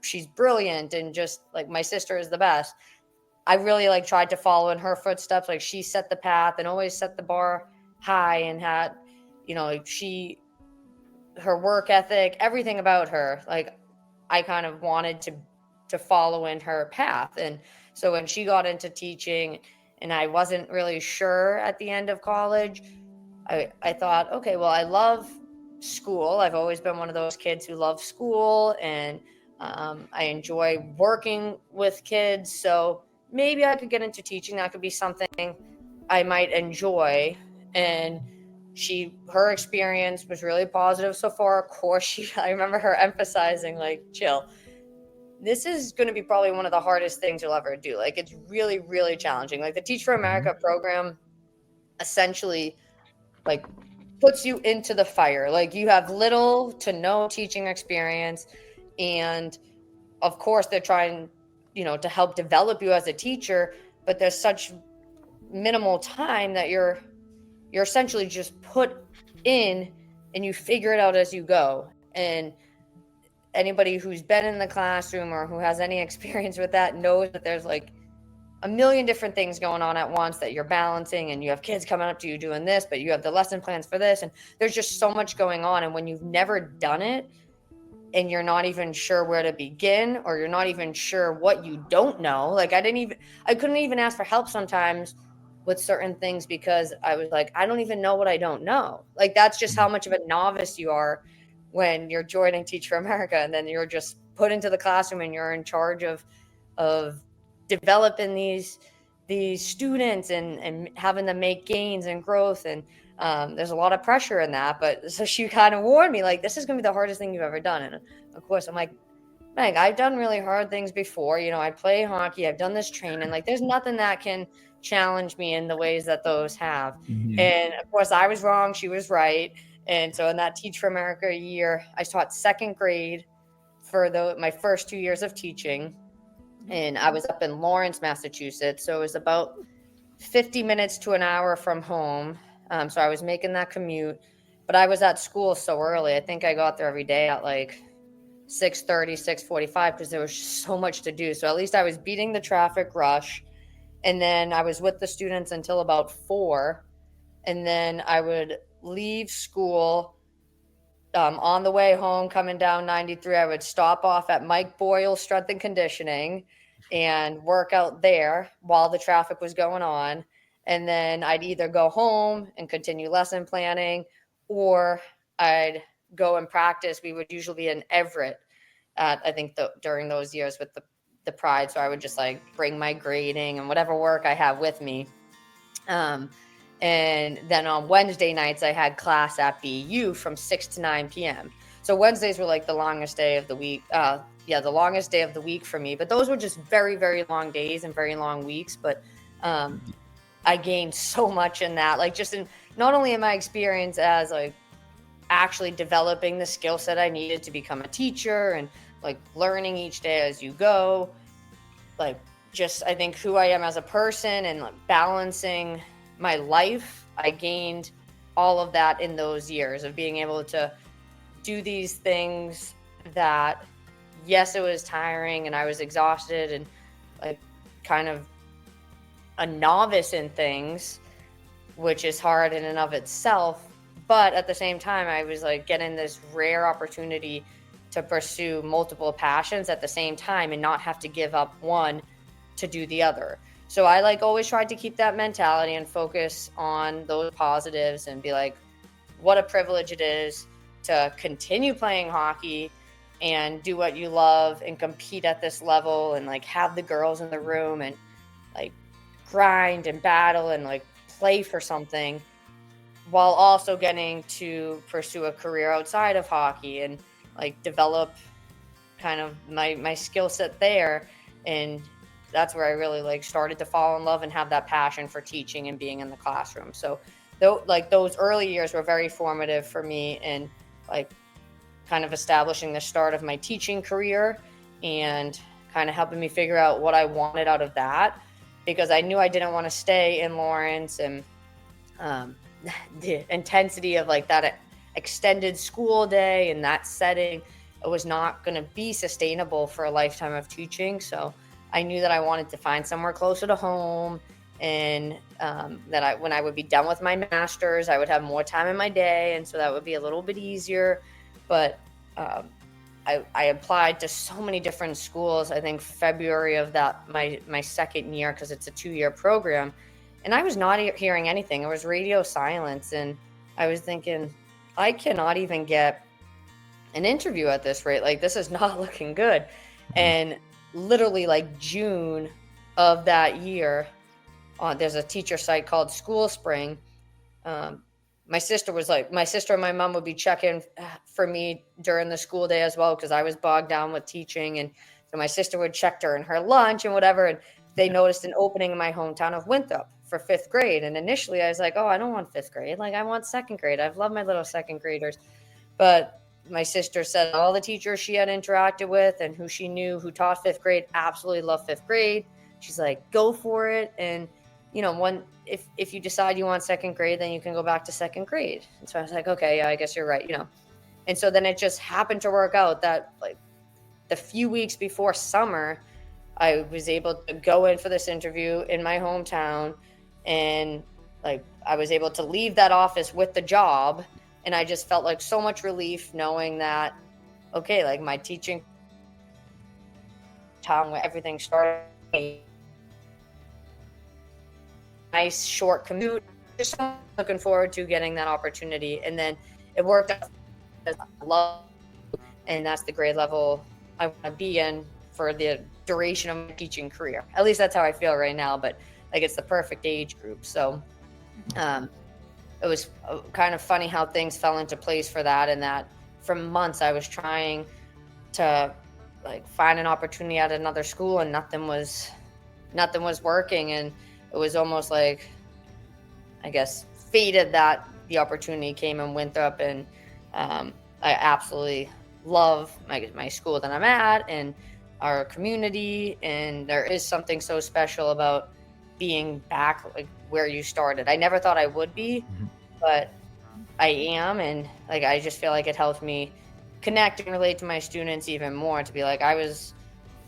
she's brilliant and just like my sister is the best. I really like tried to follow in her footsteps. Like she set the path and always set the bar high and had, you know, like her work ethic, everything about her, like I kind of wanted to follow in her path. And so when she got into teaching and I wasn't really sure at the end of college, I thought, okay, well, I love school. I've always been one of those kids who love school, and I enjoy working with kids. So maybe I could get into teaching. That could be something I might enjoy. And her experience was really positive so far. Of course, I remember her emphasizing, like, Jill, this is going to be probably one of the hardest things you'll ever do. Like, it's really, really challenging. Like, the Teach for America program essentially, like, puts you into the fire. Like, you have little to no teaching experience. And of course, they're trying, you know, to help develop you as a teacher, but there's such minimal time that you're essentially just put in and you figure it out as you go. And anybody who's been in the classroom or who has any experience with that knows that there's like a million different things going on at once that you're balancing, and you have kids coming up to you doing this, but you have the lesson plans for this, and there's just so much going on. And when you've never done it and you're not even sure where to begin, or you're not even sure what you don't know, like I couldn't even ask for help sometimes with certain things because I was like, I don't even know what I don't know. Like, that's just how much of a novice you are when you're joining Teach for America, and then you're just put into the classroom and you're in charge of developing these students and having them make gains and growth. And there's a lot of pressure in that. But so she kind of warned me, like, this is going to be the hardest thing you've ever done. And of course, I'm like, Meg, I've done really hard things before. You know, I play hockey. I've done this training. Like, there's nothing that can challenge me in the ways that those have. Mm-hmm. And of course, I was wrong. She was right. And so in that Teach for America year, I taught second grade for my first 2 years of teaching. And I was up in Lawrence, Massachusetts. So it was about 50 minutes to an hour from home. So I was making that commute. But I was at school so early. I think I got there every day at like 6:30, 6:45, because there was just so much to do. So at least I was beating the traffic rush. And then I was with the students until about 4. And then I would leave school. On the way home, coming down 93, I would stop off at Mike Boyle Strength and Conditioning and work out there while the traffic was going on. And then I'd either go home and continue lesson planning, or I'd go and practice. We would usually be in Everett, I think during those years with the Pride. So I would just like bring my grading and whatever work I have with me. And then on Wednesday nights, I had class at BU from 6 to 9 p.m. So Wednesdays were like the longest day of the week. The longest day of the week for me. But those were just very, very long days and very long weeks. But I gained so much in that, like just in not only in my experience as like actually developing the skill set I needed to become a teacher and like learning each day as you go, like just I think who I am as a person and like balancing my life. I gained all of that in those years of being able to do these things that, yes, it was tiring and I was exhausted and like kind of a novice in things, which is hard in and of itself. But at the same time, I was like getting this rare opportunity to pursue multiple passions at the same time and not have to give up one to do the other. So I like always tried to keep that mentality and focus on those positives and be like, what a privilege it is to continue playing hockey and do what you love and compete at this level and like have the girls in the room and like grind and battle and like play for something while also getting to pursue a career outside of hockey and like develop kind of my skill set there. And that's where I really like started to fall in love and have that passion for teaching and being in the classroom. So like those early years were very formative for me and like kind of establishing the start of my teaching career and kind of helping me figure out what I wanted out of that, because I knew I didn't want to stay in Lawrence and the intensity of like that extended school day and that setting, it was not going to be sustainable for a lifetime of teaching. So I knew that I wanted to find somewhere closer to home, and that when I would be done with my master's, I would have more time in my day, and so that would be a little bit easier. But I applied to so many different schools. I think February of that my second year, because it's a 2-year program, and I was not hearing anything. It was radio silence, and I was thinking, I cannot even get an interview at this rate. Like, this is not looking good. And literally, like, June of that year, there's a teacher site called School Spring. My sister and my mom would be checking for me during the school day as well, because I was bogged down with teaching. And so my sister would check during her lunch and whatever. And they noticed an opening in my hometown of Winthrop for 5th grade. And initially I was like, oh, I don't want 5th grade. Like, I want 2nd grade. I've loved my little 2nd graders. But my sister said all the teachers she had interacted with and who she knew who taught 5th grade absolutely love 5th grade. She's like, go for it. And, you know, if you decide you want 2nd grade, then you can go back to 2nd grade. And so I was like, okay, yeah, I guess you're right, you know. And so then it just happened to work out that, like, the few weeks before summer, I was able to go in for this interview in my hometown, and like I was able to leave that office with the job. And I just felt like so much relief knowing that, okay, like my teaching town where everything started, nice short commute, just looking forward to getting that opportunity. And then it worked out because I love, and that's the grade level I want to be in for the duration of my teaching career. At least that's how I feel right now, but like it's the perfect age group. So it was kind of funny how things fell into place for that, and that for months I was trying to like find an opportunity at another school, and nothing was working. And it was almost like, I guess, fated that the opportunity came in Winthrop. And I absolutely love my school that I'm at and our community. And there is something so special about being back like where you started. I never thought I would be, but I am. And like, I just feel like it helped me connect and relate to my students even more, to be like, I was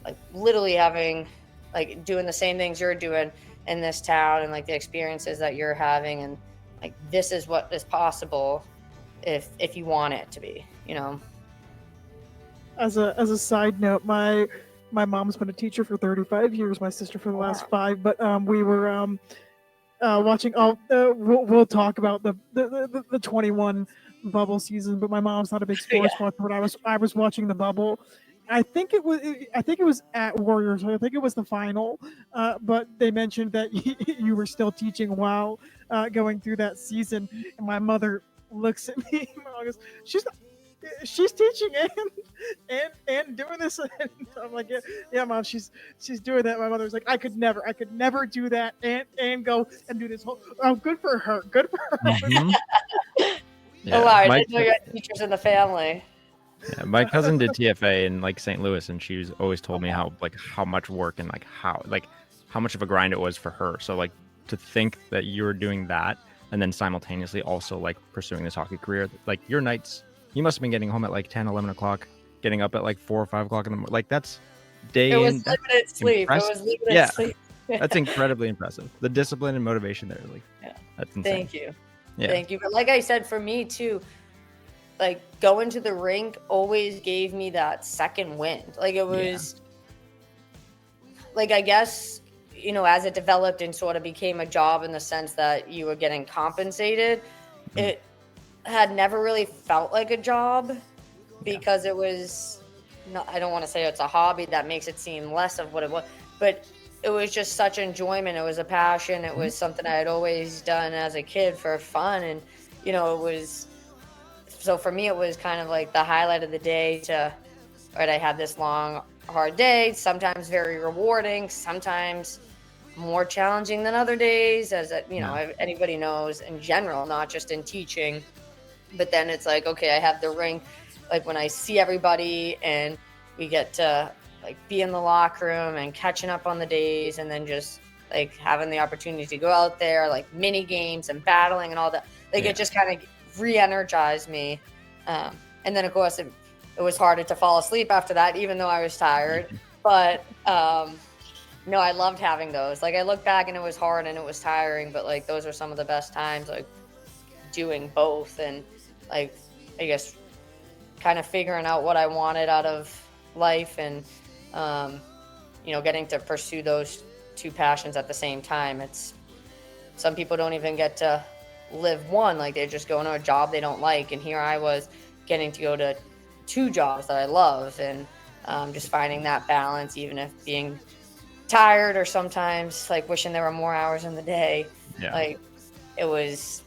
like literally having, like doing the same things you're doing in this town, and like the experiences that you're having, and like this is what is possible if you want it to be, you know. As a side note, my mom's been a teacher for 35 years, my sister for the last 5, but we were watching all we'll talk about the 21 bubble season, but my mom's not a big sports watcher, but I was watching the bubble. I think it was at Warriors. I think it was the final, but they mentioned that you were still teaching while going through that season, and my mother looks at me and goes, she's teaching and doing this. And I'm like, yeah, mom, she's doing that. My mother's like, I could never do that and go and do this whole. Oh, good for her. Mm-hmm. Yeah, oh wow, I didn't know you had teachers in the family. Yeah, my cousin did TFA in like St. Louis, and she's always told me how much work and how much of a grind it was for her. So like to think that you were doing that and then simultaneously also like pursuing this hockey career, like your nights, you must have been getting home at like 10, 11 o'clock, getting up at like 4 or 5 o'clock in the morning. Like that's day it was in. limited sleep. It was limited sleep. That's incredibly impressive. The discipline and motivation there, like that's insane. Thank you. Yeah. Thank you. But like I said, for me too, like going to the rink always gave me that second wind. Like it was like, I guess, you know, as it developed and sort of became a job in the sense that you were getting compensated, it had never really felt like a job because it was not, I don't want to say it's a hobby that makes it seem less of what it was, but it was just such enjoyment. It was a passion. It was something I had always done as a kid for fun. And, you know, it was, so for me, it was kind of like the highlight of the day to, all right, I had this long, hard day, sometimes very rewarding, sometimes more challenging than other days, as you know, anybody knows in general, not just in teaching. But then it's like, okay, I have the rink, like when I see everybody and we get to like be in the locker room and catching up on the days, and then just like having the opportunity to go out there, like mini games and battling and all that. Like it just kind of re-energized me. And then of course it was harder to fall asleep after that, even though I was tired. But No, I loved having those. Like, I look back and it was hard and it was tiring, but like those are some of the best times, like doing both and like I guess kind of figuring out what I wanted out of life and getting to pursue those two passions at the same time. It's some people don't even get to live one, like they just go into a job they don't like, and here I was getting to go to two jobs that I love, and just finding that balance, even if being tired or sometimes like wishing there were more hours in the day. Yeah. Like it was,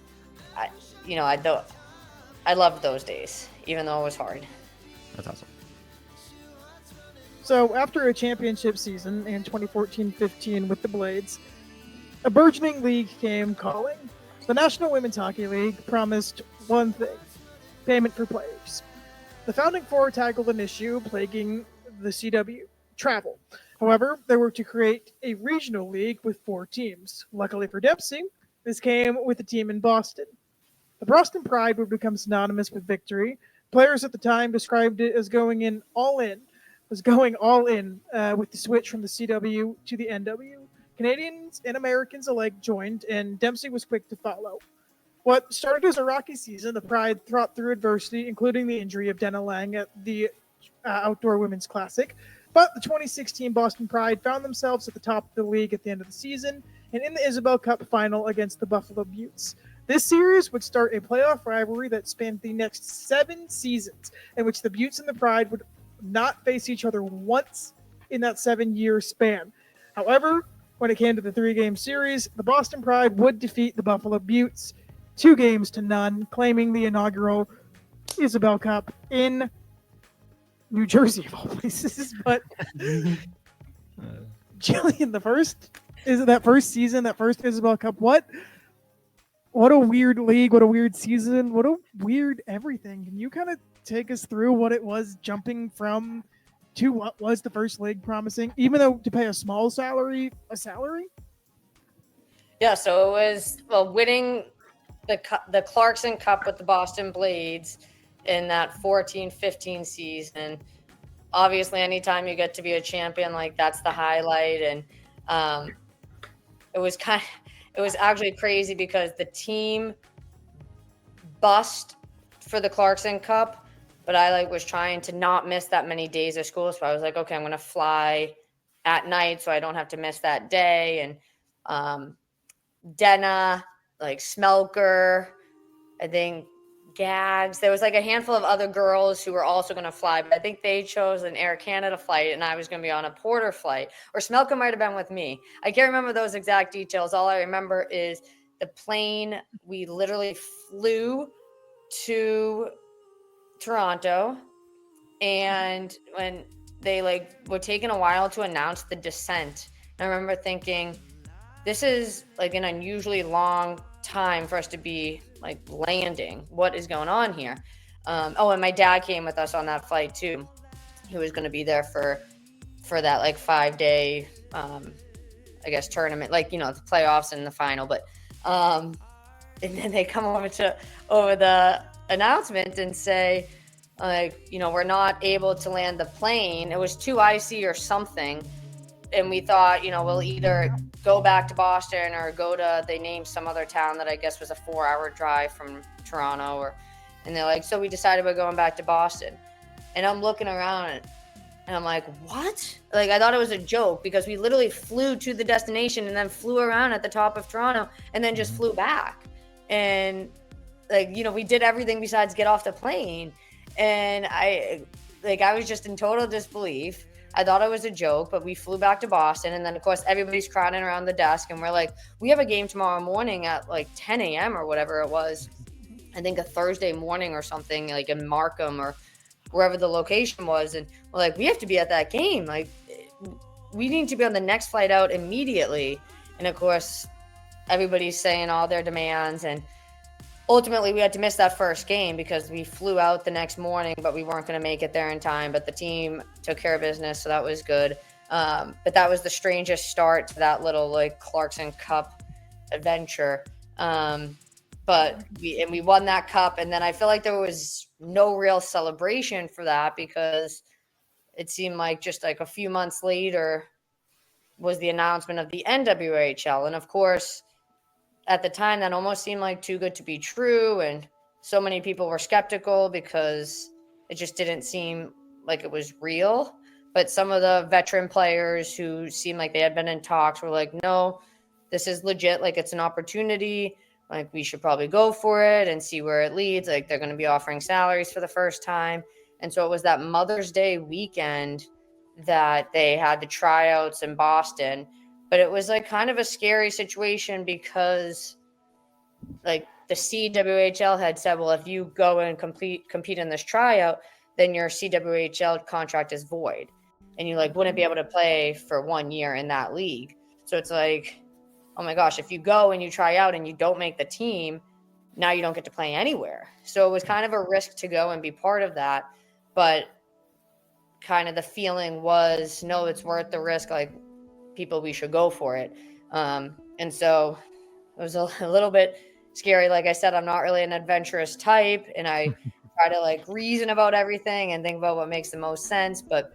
I loved those days, even though it was hard. That's awesome. So after a championship season in 2014-15 with the Blades, a burgeoning league came calling. The National Women's Hockey League promised one thing: payment for players. The founding four tackled an issue plaguing the CW: travel. However, they were to create a regional league with 4 teams. Luckily for Dempsey, this came with a team in Boston. The Boston Pride would become synonymous with victory. Players at the time described it as going all in with the switch from the CW to the NW. Canadians and Americans alike joined, and Dempsey was quick to follow. What started as a rocky season, the Pride fought through adversity, including the injury of Dena Lang at the Outdoor Women's Classic. But the 2016 Boston Pride found themselves at the top of the league at the end of the season and in the Isobel Cup final against the Buffalo Beauts. This series would start a playoff rivalry that spanned the next 7 seasons, in which the Beauts and the Pride would not face each other once in that 7-year span. However, when it came to the 3-game series, the Boston Pride would defeat the Buffalo Beauts 2-0, claiming the inaugural Isobel Cup in New Jersey, of all places. But Jillian, that first season, that first Isobel Cup, what a weird league, what a weird season, what a weird everything. Can you kind of take us through what it was jumping from to what was the first league promising, even though to pay a small salary, a salary? Yeah, so it was winning the Clarkson Cup with the Boston Blades in that 14-15 season. Obviously, anytime you get to be a champion, like that's the highlight. And it was actually crazy because the team bust for the Clarkson Cup, but I was trying to not miss that many days of school. So I was like, okay, I'm going to fly at night so I don't have to miss that day. And Dena, Smelker, I think Gags. There was a handful of other girls who were also going to fly, but I think they chose an Air Canada flight and I was going to be on a Porter flight, or Smelka might have been with me. I can't remember those exact details. All I remember is the plane. We literally flew to Toronto, and when they were taking a while to announce the descent, I remember thinking, this is an unusually long time for us to be landing. What is going on here? And my dad came with us on that flight too. He was going to be there for that 5-day I guess tournament, the playoffs and the final. But and then they come over the announcement and say, we're not able to land the plane. It was too icy or something. And we thought, we'll either go back to Boston or they named some other town that I guess was a 4-hour drive from Toronto. And they're so we decided we're going back to Boston. And I'm looking around and I'm like, what? I thought it was a joke because we literally flew to the destination and then flew around at the top of Toronto and then just flew back. And we did everything besides get off the plane. And I was just in total disbelief. I thought it was a joke, but we flew back to Boston. And then, of course, everybody's crowding around the desk. And we're we have a game tomorrow morning at 10 a.m. or whatever it was. I think a Thursday morning or something, in Markham or wherever the location was. And we're we have to be at that game. We need to be on the next flight out immediately. And, of course, everybody's saying all their demands. And ultimately, we had to miss that first game because we flew out the next morning, but we weren't going to make it there in time. But the team took care of business, so that was good. But that was the strangest start to that little Clarkson Cup adventure. But we won that cup, and then I feel there was no real celebration for that because it seemed just a few months later, was the announcement of the NWHL. And of course, at the time, that almost seemed like too good to be true. And so many people were skeptical because it just didn't seem like it was real. But some of the veteran players who seemed like they had been in talks were like, no, this is legit. Like, it's an opportunity. Like, we should probably go for it and see where it leads. Like, they're going to be offering salaries for the first time. And so it was that Mother's Day weekend that they had the tryouts in Boston. But it was like kind of a scary situation because like the CWHL had said, well, if you go and compete in this tryout, then your CWHL contract is void. And you like wouldn't be able to play for 1 year in that league. So it's like, oh my gosh, if you go and you try out and you don't make the team, now you don't get to play anywhere. So it was kind of a risk to go and be part of that. But kind of the feeling was, no, it's worth the risk. Like, people, we should go for it. And so it was a little bit scary. Like I said, I'm not really an adventurous type, and I try to like reason about everything and think about what makes the most sense. But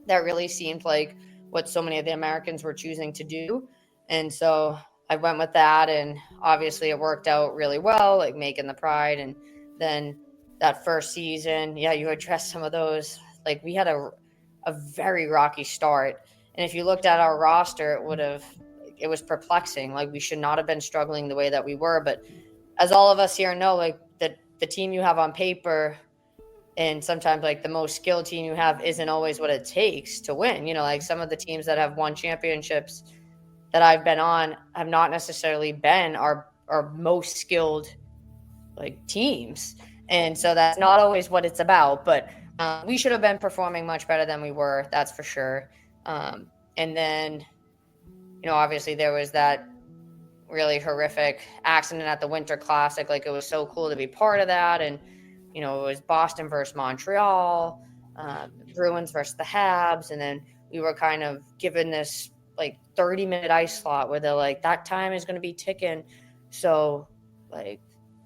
that really seemed like what so many of the Americans were choosing to do. And so I went with that, and obviously it worked out really well, like making the Pride. And then that first season, yeah, you addressed some of those. Like, we had a very rocky start. And if you looked at our roster, it was perplexing. Like, we should not have been struggling the way that we were. But as all of us here know, like the team you have on paper, and sometimes like the most skilled team you have isn't always what it takes to win. You know, like some of the teams that have won championships that I've been on have not necessarily been our most skilled like teams. And so that's not always what it's about, but we should have been performing much better than we were. That's for sure. And then, you know, obviously there was that really horrific accident at the Winter Classic. Like, it was so cool to be part of that. And, you know, it was Boston versus Montreal, Bruins versus the Habs. And then we were kind of given this like 30-minute ice slot where they're like, that time is going to be ticking. So like,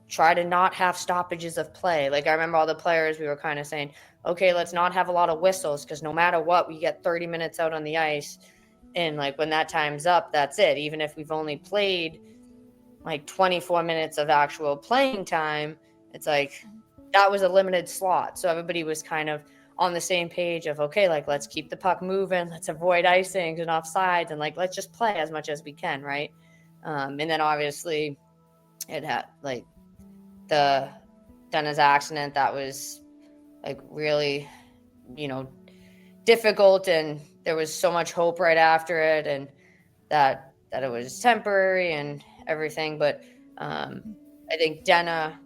try to not have stoppages of play. Like, I remember all the players, we were kind of saying, okay, let's not have a lot of whistles, because no matter what, we get 30 minutes out on the ice. And like, when that time's up, that's it. Even if we've only played like 24 minutes of actual playing time, it's like, that was a limited slot. So everybody was kind of on the same page of, okay, like, let's keep the puck moving. Let's avoid icings and offsides. And like, let's just play as much as we can. Right. And then obviously it had like the Dennis accident that was like really, you know, difficult, and there was so much hope right after it, and that it was temporary and everything. But I think Denna,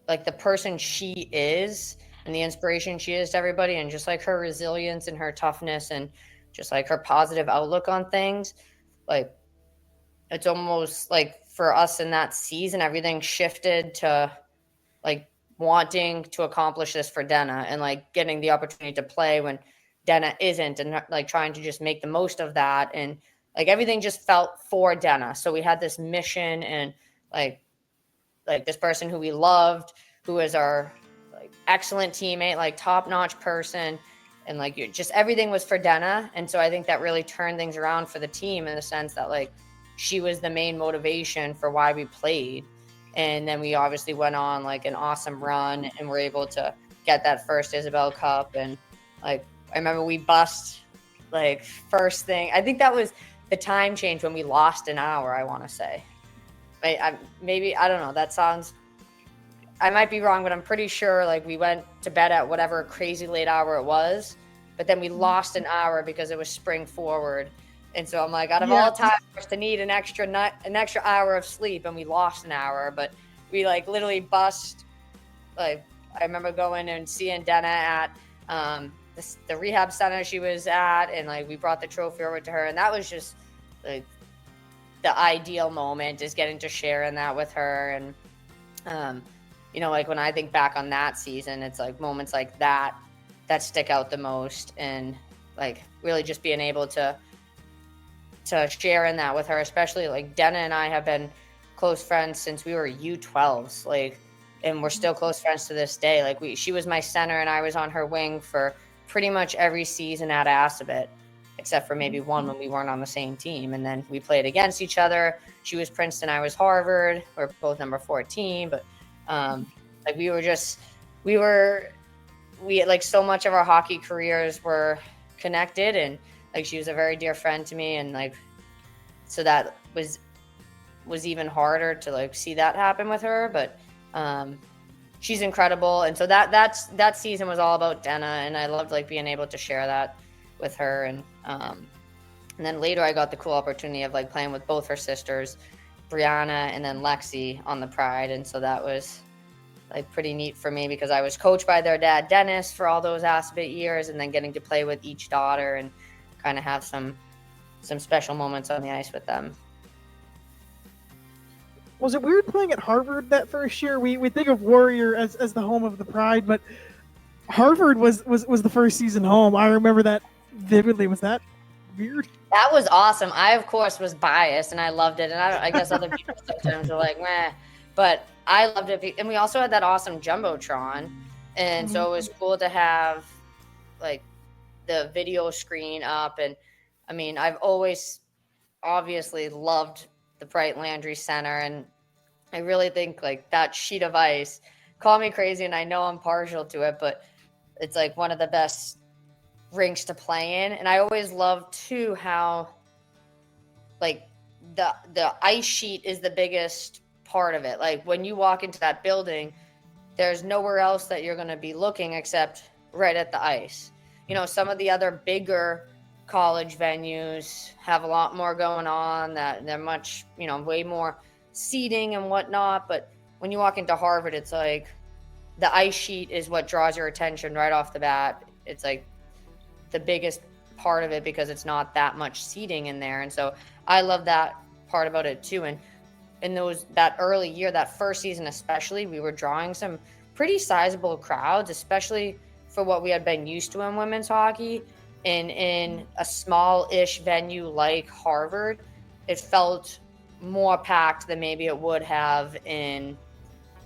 like the person she is and the inspiration she is to everybody, and just like her resilience and her toughness and just like her positive outlook on things, like it's almost like for us in that season, everything shifted to like wanting to accomplish this for Denna and like getting the opportunity to play when Denna isn't, and like trying to just make the most of that. And like everything just felt for Denna. So we had this mission, and like this person who we loved, who was our like excellent teammate, like top-notch person, and like just everything was for Denna. And so I think that really turned things around for the team in the sense that like she was the main motivation for why we played. And then we obviously went on like an awesome run, and were able to get that first Isobel Cup. And like, I remember we bust like first thing. I think that was the time change when we lost an hour, I want to say. Maybe, I don't know. That sounds, I might be wrong, but I'm pretty sure like we went to bed at whatever crazy late hour it was, but then we lost an hour because it was spring forward. And so I'm like, out of all time to need an extra hour of sleep, and we lost an hour, but we like literally bust. Like, I remember going and seeing Denna at the rehab center she was at, and like we brought the trophy over to her, and that was just like the ideal moment, is getting to share in that with her. And you know, like when I think back on that season, it's like moments like that stick out the most, and like really just being able to share in that with her. Especially like Denna and I have been close friends since we were U12s, like, and we're still close friends to this day. Like she was my center, and I was on her wing for pretty much every season at Isobel. except for maybe one when we weren't on the same team. And then we played against each other. She was Princeton, I was Harvard. We're both number 14, but like we like so much of our hockey careers were connected, and like she was a very dear friend to me, and like so that was even harder to like see that happen with her. But she's incredible, and so that season was all about Denna, and I loved like being able to share that with her. And then later I got the cool opportunity of like playing with both her sisters, Brianna and then Lexi, on the Pride, and so that was like pretty neat for me because I was coached by their dad Dennis for all those Aspet years, and then getting to play with each daughter and kind of have some special moments on the ice with them. Was it weird playing at Harvard that first year? We think of Warrior as the home of the Pride, but Harvard was the first season home. I remember that vividly. Was that weird? That was awesome. I, of course, was biased, and I loved it. And I guess other people sometimes are like, meh. But I loved it. And we also had that awesome Jumbotron. And so it was cool to have, like, the video screen up. And, I mean, I've always obviously loved the Bright Landry Center. And I really think, like, that sheet of ice, call me crazy, and I know I'm partial to it, but it's, like, one of the best rinks to play in. And I always loved, too, how, like, the ice sheet is the biggest part of it. Like, when you walk into that building, there's nowhere else that you're going to be looking except right at the ice. You know, some of the other bigger college venues have a lot more going on, that they're much, you know, way more seating and whatnot. But when you walk into Harvard, it's like the ice sheet is what draws your attention right off the bat. It's like the biggest part of it because it's not that much seating in there. And so I love that part about it too. And in that early year, that first season especially, we were drawing some pretty sizable crowds, especially for what we had been used to in women's hockey. And in a small-ish venue like Harvard, it felt more packed than maybe it would have in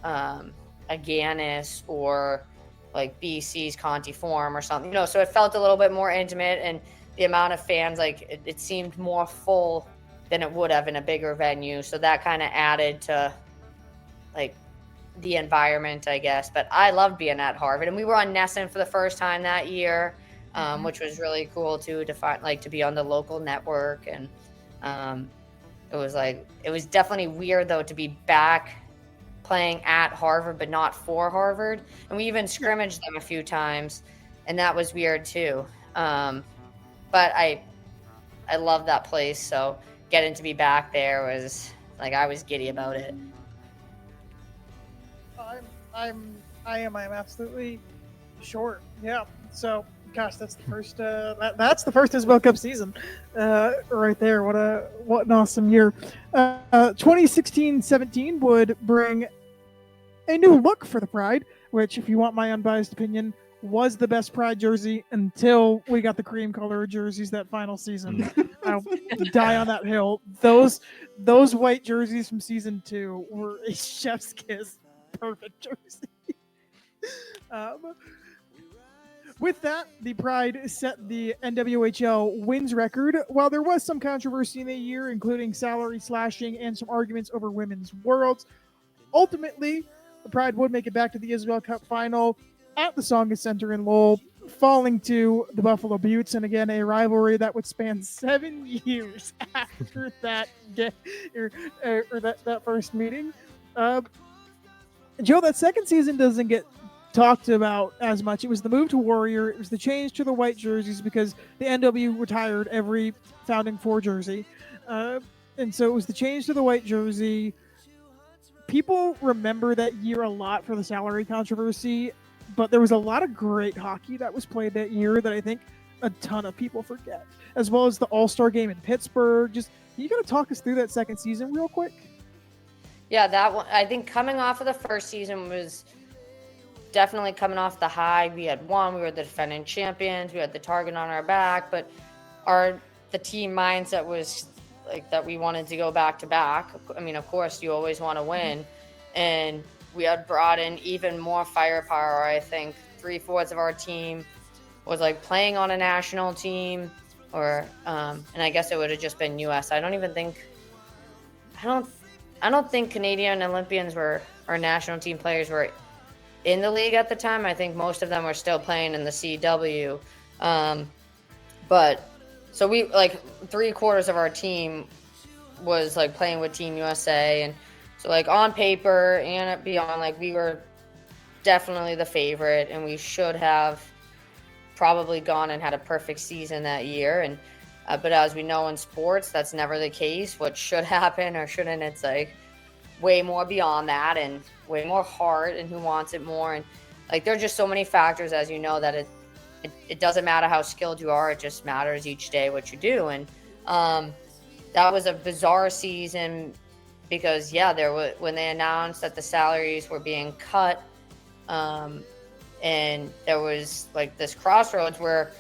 Agganis or like BC's Conti Forum or something. You know, so it felt a little bit more intimate, and the amount of fans, like it seemed more full than it would have in a bigger venue. So that kind of added to like the environment, I guess. But I loved being at Harvard, and we were on Nesson for the first time that year, which was really cool too, to be on the local network. And it was definitely weird though to be back playing at Harvard, but not for Harvard. And we even scrimmaged them a few times, and that was weird too. But I love that place. So getting to be back there was like, I was giddy about it. I'm absolutely sure. Yeah. So, gosh, that's the first. That's the first Isobel Cup season, right there. What an awesome year. 2016-17 would bring a new look for the Pride, which, if you want my unbiased opinion, was the best Pride jersey until we got the cream color jerseys that final season. I'll die on that hill. Those white jerseys from season 2 were a chef's kiss perfect jersey. With that, the Pride set the NWHL wins record. While there was some controversy in the year, including salary slashing and some arguments over women's worlds, ultimately, the Pride would make it back to the Isobel Cup final at the Tsongas Center in Lowell, falling to the Buffalo Buttes, and again, a rivalry that would span 7 years after that that first meeting. Joe, that second season doesn't get talked about as much. It was the move to Warrior. It was the change to the white jerseys because the NW retired every Founding Four jersey. And so it was the change to the white jersey. People remember that year a lot for the salary controversy, but there was a lot of great hockey that was played that year that I think a ton of people forget, as well as the All-Star game in Pittsburgh. Just, you got to talk us through that second season real quick? Yeah, that one, I think coming off of the first season was definitely coming off the high. We had won, we were the defending champions, we had the target on our back, but the team mindset was like that we wanted to go back to back. I mean, of course, you always want to win. And we had brought in even more firepower. I think 3/4 of our team was like playing on a national team. or and I guess it would have just been U.S. I don't think Canadian Olympians were or national team players were in the league at the time. I think most of them were still playing in the CW. But so we like 3/4 of our team was like playing with Team USA, and so like on paper and beyond, like we were definitely the favorite, and we should have probably gone and had a perfect season that year. And but as we know in sports, that's never the case. What should happen or shouldn't, it's like way more beyond that and way more heart and who wants it more. And like there's just so many factors, as you know, that it doesn't matter how skilled you are. It just matters each day what you do. And that was a bizarre season because there was, when they announced that the salaries were being cut, and there was like this crossroads where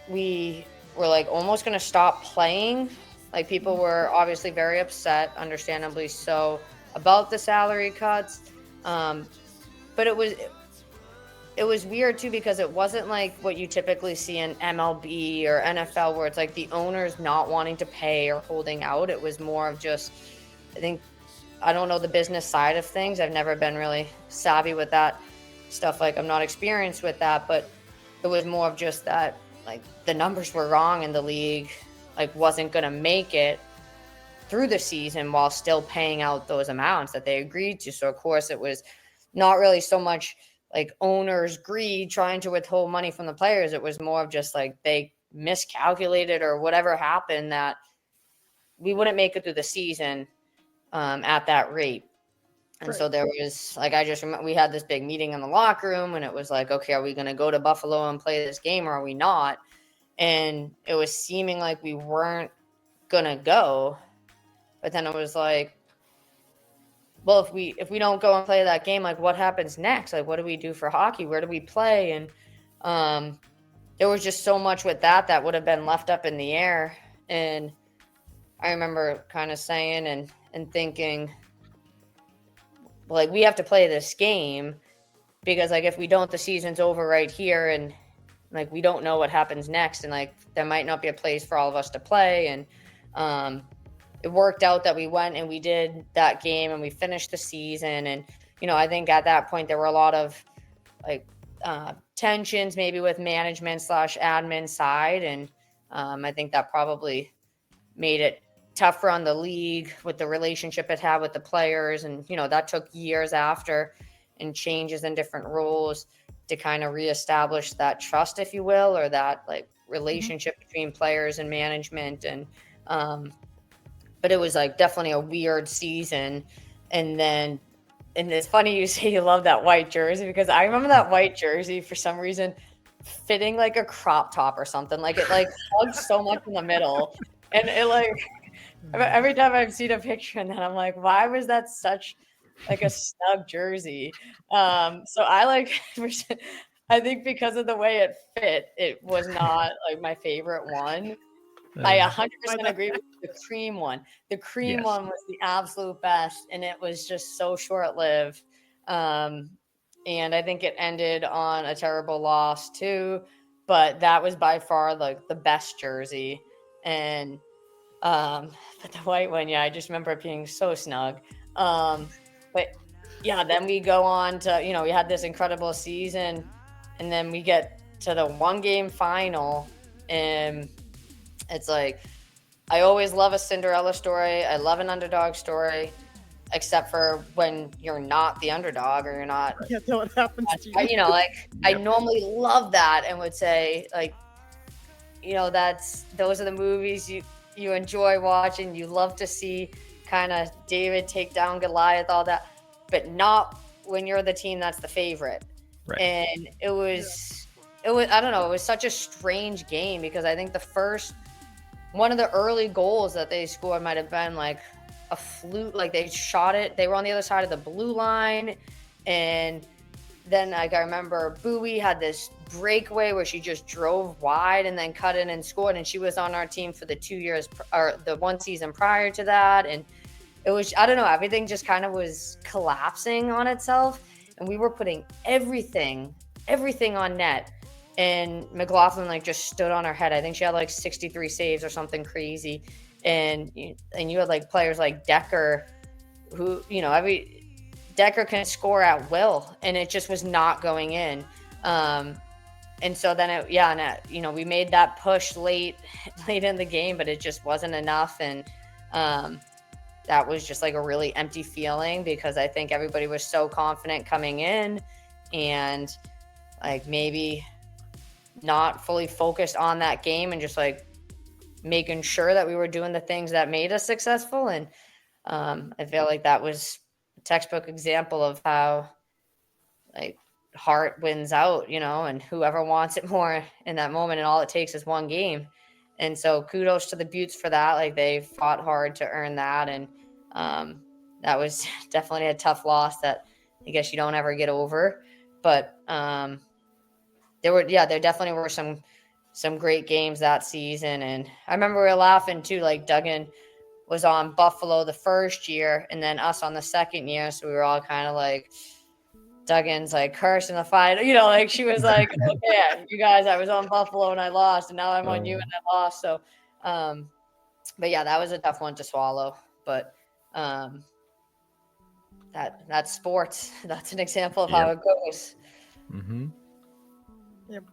we were like almost going to stop playing. Like people were obviously very upset, understandably so, about the salary cuts. But it was weird too, because it wasn't like what you typically see in MLB or NFL, where it's like the owners not wanting to pay or holding out. It was more of just, I don't know the business side of things. I've never been really savvy with that stuff. Like I'm not experienced with that, but it was more of just that, like the numbers were wrong and the league like wasn't going to make it through the season while still paying out those amounts that they agreed to. So of course it was not really so much like owners' greed trying to withhold money from the players. It was more of just like they miscalculated or whatever happened that we wouldn't make it through the season at that rate. And Right. so there was like, I just remember we had this big meeting in the locker room and it was like, okay, are we going to go to Buffalo and play this game or are we not? And it was seeming like we weren't going to go. But then it was like, well, if we don't go and play that game, like what happens next? Like, what do we do for hockey? Where do we play? And there was just so much with that would have been left up in the air. And I remember kind of saying and thinking, like, we have to play this game because, like, if we don't, the season's over right here. And, like, we don't know what happens next. And, like, there might not be a place for all of us to play. And it worked out that we went and we did that game and we finished the season. And, you know, I think at that point there were a lot of, like, tensions maybe with management / admin side. And I think that probably made it tougher on the league with the relationship it had with the players. And, you know, that took years after and changes in different rules to kind of reestablish that trust, if you will, or that like relationship between players and management. And, but it was like definitely a weird season. And then, and it's funny you say you love that white jersey, because I remember that white jersey for some reason fitting like a crop top or something. Like it like hugged so much in the middle. And it like, every time I've seen a picture and then I'm like, why was that such like a snug jersey? So I like, I think because of the way it fit, it was not like my favorite one. I 100% agree with the cream one. The cream one was the absolute best, and it was just so short-lived. And I think it ended on a terrible loss too. But that was by far like the best jersey. And but the white one, I just remember it being so snug. But yeah, then we go on to, you know, we had this incredible season, and then we get to the 1-game final, and it's like, I always love a Cinderella story. I love an underdog story, except for when you're not the underdog or you're not. I can't tell what happens to you. You know, like I normally love that and would say, like, you know, those are the movies you enjoy watching. You love to see kind of David take down Goliath, all that, but not when you're the team that's the favorite. Right. And it was, I don't know, it was such a strange game because I think one of the early goals that they scored might have been like a fluke, like they shot it. They were on the other side of the blue line. And then like I remember Bowie had this breakaway where she just drove wide and then cut in and scored. And she was on our team for the 2 years or the one season prior to that. And it was, I don't know, everything just kind of was collapsing on itself. And we were putting everything on net. and McLaughlin like just stood on her head. I think she had like 63 saves or something crazy, and you had like players like Decker, who Decker can score at will, and it just was not going in. And so then we made that push late in the game, but it just wasn't enough, and that was just like a really empty feeling because I think everybody was so confident coming in, and like maybe not fully focused on that game and just like making sure that we were doing the things that made us successful. And I feel like that was a textbook example of how like heart wins out, and whoever wants it more in that moment, and all it takes is one game. And so kudos to the Buttes for that. Like they fought hard to earn that. And that was definitely a tough loss that I guess you don't ever get over. But there definitely were some great games that season. And I remember we were laughing too, like Duggan was on Buffalo the first year and then us on the second year. So we were all kind of like, Duggan's like cursing the final, like she was like, okay, you guys, I was on Buffalo and I lost, and now I'm on you and I lost. So, but yeah, that was a tough one to swallow. But that's sports. That's an example of how it goes. Mm-hmm. Yep.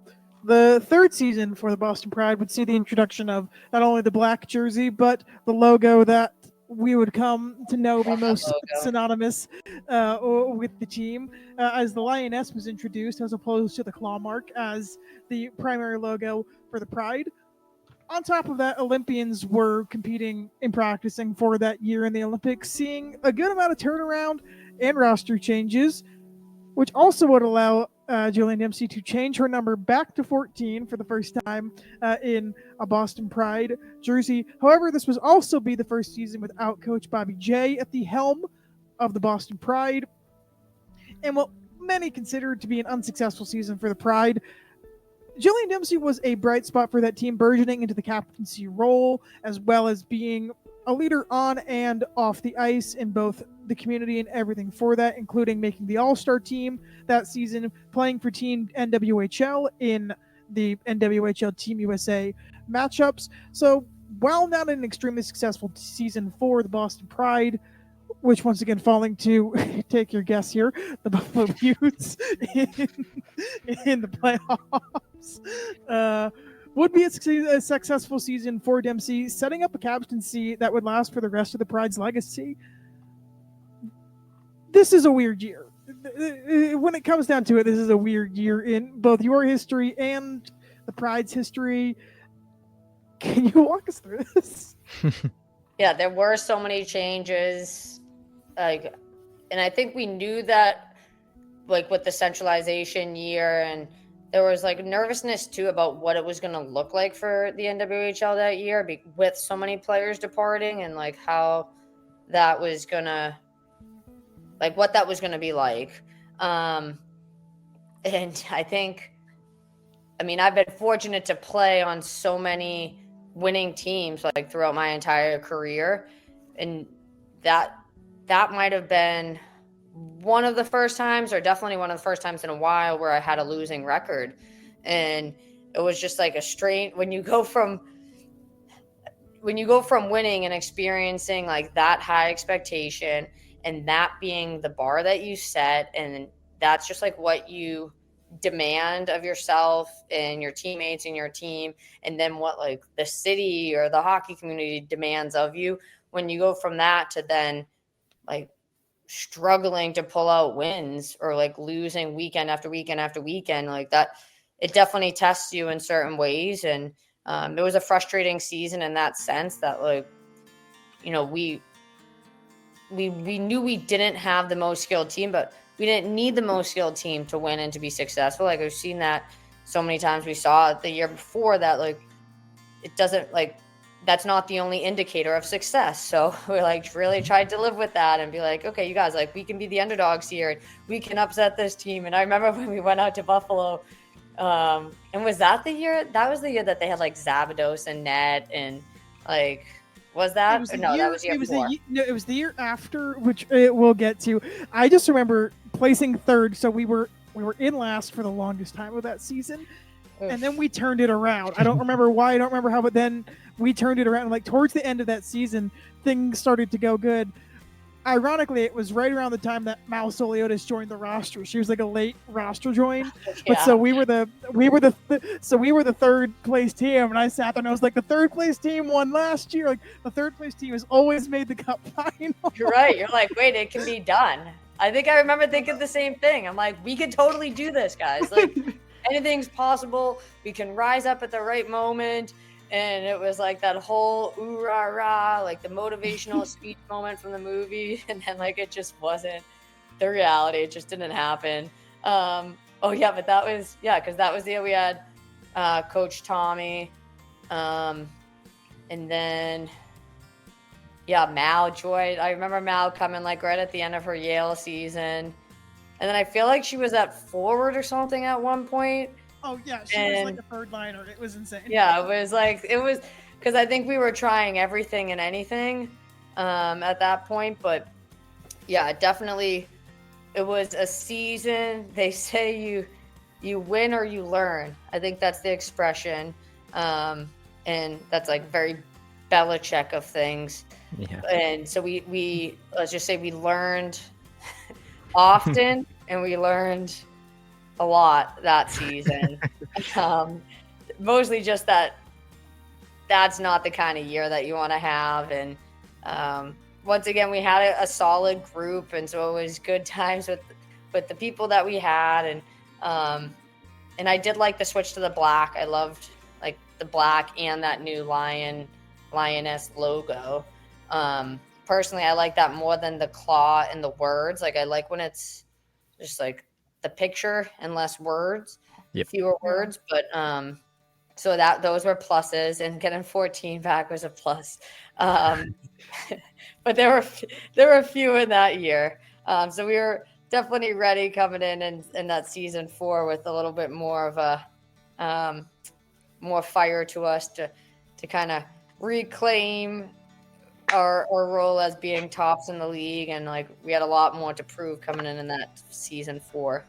The third season for the Boston Pride would see the introduction of not only the black jersey, but the logo that we would come to know be most synonymous with the team, as the lioness was introduced as opposed to the claw mark as the primary logo for the Pride. On top of that, Olympians were competing and practicing for that year in the Olympics, seeing a good amount of turnaround and roster changes, which also would allow Jillian Dempsey to change her number back to 14 for the first time in a Boston Pride jersey. However, this was also be the first season without Coach Bobby J at the helm of the Boston Pride, and what many considered to be an unsuccessful season for the Pride. Jillian Dempsey was a bright spot for that team, burgeoning into the captaincy role, as well as being a leader on and off the ice in both the community and everything for that, including making the All-Star team that season, playing for Team NWHL in the NWHL Team USA matchups. So while not an extremely successful season for the Boston Pride, which once again falling to, take your guess here, the Buffalo Buttes in the playoffs, would be a successful season for Dempsey, setting up a captaincy that would last for the rest of the Pride's legacy. This is a weird year. When it comes down to it, this is a weird year in both your history and the Pride's history. Can you walk us through this? Yeah, there were so many changes. And I think we knew that, like with the centralization year, and there was like nervousness too about what it was going to look like for the NWHL that year with so many players departing, and like how that was going to, like what that was going to be like. And I think, I've been fortunate to play on so many winning teams like throughout my entire career, and that might have been one of the first times, or definitely one of the first times in a while, where I had a losing record. And it was just like a straight, when you go from winning and experiencing like that high expectation, and that being the bar that you set, and that's just like what you demand of yourself and your teammates and your team, and then what like the city or the hockey community demands of you, when you go from that to then like struggling to pull out wins, or like losing weekend after weekend after weekend, like that, it definitely tests you in certain ways. And it was a frustrating season in that sense that, like, we knew we didn't have the most skilled team, but we didn't need the most skilled team to win and to be successful. Like, I've seen that so many times. We saw it the year before that, like, it doesn't, like, that's not the only indicator of success. So we like really tried to live with that and be like, okay, you guys, like, we can be the underdogs here and we can upset this team. And I remember when we went out to Buffalo, and was that the year? That was the year that they had like Zabados and Ned, and like, was that? That was the year before. It was the year after, which we'll get to. I just remember placing third, so we were in last for the longest time of that season, and then we turned it around. I don't remember why, I don't remember how, but then we turned it around. Like towards the end of that season, things started to go good. Ironically, it was right around the time that Mal Soliotis joined the roster. She was like a late roster join, but so we were the third place team, and I sat there and I was like, the third place team won last year. Like the third place team has always made the cup final. You're right. You're like, wait, it can be done. I think I remember thinking the same thing. I'm like, we could totally do this, guys. Like anything's possible. We can rise up at the right moment. And it was like that whole ooh rah rah, like the motivational speech moment from the movie, and then like it just wasn't the reality. It just didn't happen. But that was because that was the year we had Coach Tommy, and then Mal joined. I remember Mal coming like right at the end of her Yale season, and then I feel like she was at forward or something at one point. Oh yeah, she was like a third liner. It was insane. Yeah, it was because I think we were trying everything and anything at that point. But yeah, definitely, it was a season. They say you win or you learn. I think that's the expression, and that's like very Belichick of things. Yeah. And so we let's just say we learned often and we learned a lot that season. Mostly just that's not the kind of year that you want to have. And once again, we had a solid group, and so it was good times with the people that we had. And I did like the switch to the black. I loved like the black and that new lioness logo. Personally, I like that more than the claw and the words. Like I like when it's just like the picture and less words, fewer words. But so those were pluses, and getting 14 back was a plus. But there were a few in that year. So we were definitely ready coming in that season 4 with a little bit more of a more fire to us to kind of reclaim our role as being tops in the league, and like we had a lot more to prove coming in that season 4.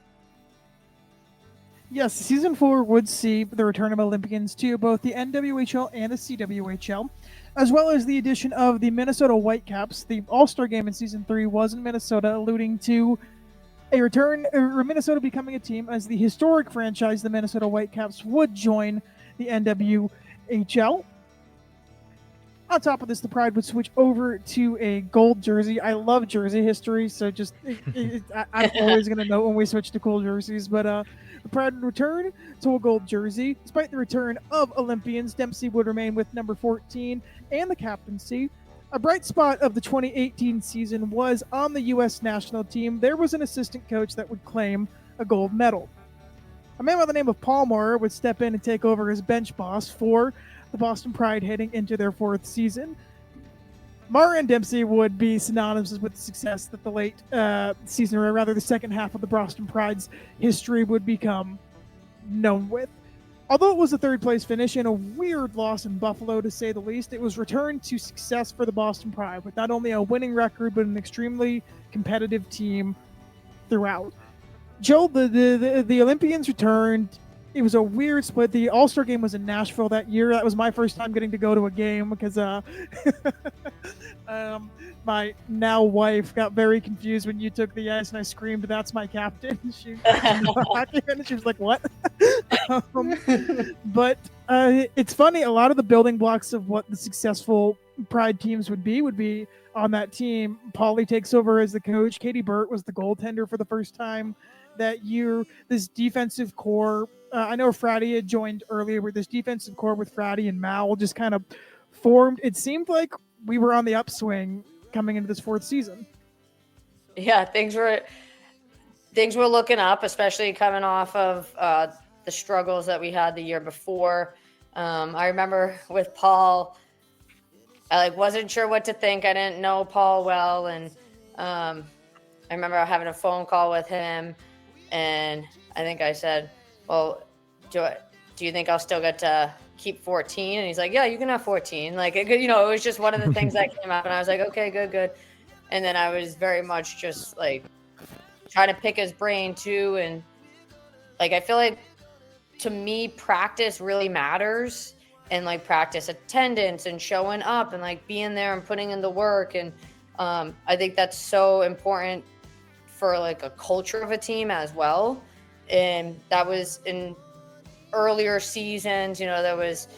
Yes, season 4 would see the return of Olympians to both the NWHL and the CWHL, as well as the addition of the Minnesota Whitecaps. The All-Star game in season 3 was in Minnesota, alluding to a return, or Minnesota becoming a team as the historic franchise, the Minnesota Whitecaps, would join the NWHL. On top of this, the Pride would switch over to a gold jersey. I love jersey history, so just I'm always going to know when we switch to cool jerseys. But the Pride would return to a gold jersey. Despite the return of Olympians, Dempsey would remain with number 14 and the captaincy. A bright spot of the 2018 season was on the U.S. national team. There was an assistant coach that would claim a gold medal. A man by the name of Paul Maurer would step in and take over as bench boss for the Boston Pride heading into their 4th season. Maurer and Dempsey would be synonymous with the success that the late season, or rather the second half of the Boston Pride's history, would become known with. Although it was a 3rd place finish and a weird loss in Buffalo, to say the least, it was returned to success for the Boston Pride with not only a winning record, but an extremely competitive team throughout. Joe, the Olympians returned. It was a weird split. The All-Star game was in Nashville that year. That was my first time getting to go to a game because my now wife got very confused when you took the ice and I screamed, "That's my captain." She was like, "What?" But it's funny. A lot of the building blocks of what the successful Pride teams would be on that team. Paulie takes over as the coach. Katie Burt was the goaltender for the first time that year. This defensive core, I know Frady had joined earlier, but this defensive core with Frady and Mal just kind of formed. It seemed like we were on the upswing coming into this 4th season. Yeah, things were looking up, especially coming off of the struggles that we had the year before. I remember with Paul, I wasn't sure what to think. I didn't know Paul well, and I remember having a phone call with him, and I think I said, "Well, do you think I'll still get to keep 14?" And he's like, "Yeah, you can have 14." It was just one of the things that came up, and I was like, "Okay, good." And then I was very much just like trying to pick his brain too, and I feel like to me, practice really matters, and like practice attendance and showing up and like being there and putting in the work. And I think that's so important for like a culture of a team as well. And that was in earlier seasons, there was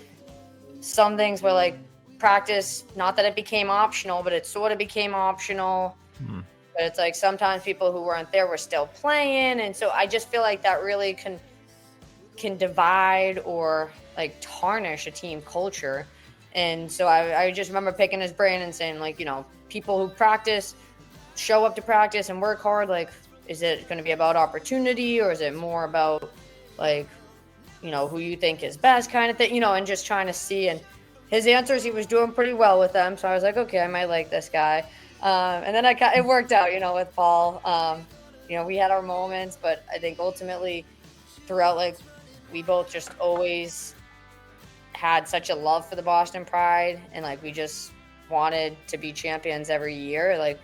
some things where like practice, not that it became optional, but it sort of became optional. But it's like sometimes people who weren't there were still playing. And so I just feel like that really can divide or like tarnish a team culture. And so I just remember picking his brain and saying, like, people who practice, show up to practice and work hard, like, is it going to be about opportunity, or is it more about like, who you think is best kind of thing, and just trying to see. And his answers, he was doing pretty well with them. So I was like, okay, I might like this guy. And then it worked out, with Paul. We had our moments, but I think ultimately throughout, like, we both just always had such a love for the Boston Pride, and like we just wanted to be champions every year, like,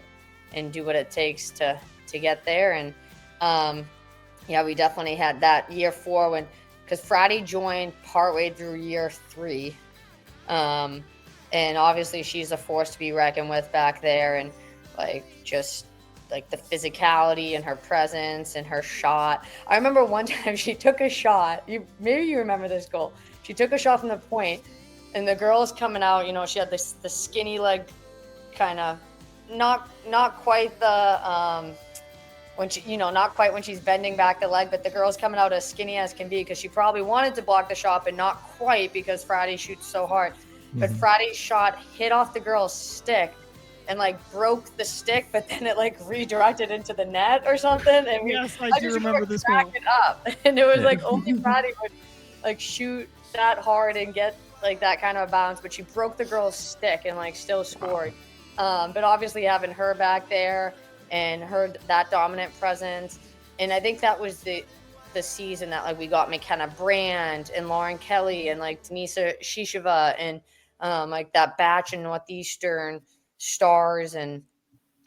and do what it takes to get there. And we definitely had that year 4 because Friday joined partway through year 3. And obviously she's a force to be reckoned with back there, and like just like the physicality and her presence and her shot. I remember one time she took a shot. Maybe you remember this goal. She took a shot from the point, and the girl's coming out. She had the skinny leg, kind of not quite the when she not quite when she's bending back the leg, but the girl's coming out as skinny as can be because she probably wanted to block the shot, but not quite because Friday shoots so hard. But Friday's shot hit off the girl's stick and like broke the stick, but then it like redirected into the net or something. And yes, I do remember this goal. It up, and it was like only Friday would like shoot that hard and get like that kind of a bounce, but she broke the girl's stick and like still scored. But obviously having her back there and that dominant presence, and I think that was the season that like we got McKenna Brand and Lauren Kelly and like Denisa Shisheva and like that batch in Northeastern stars, and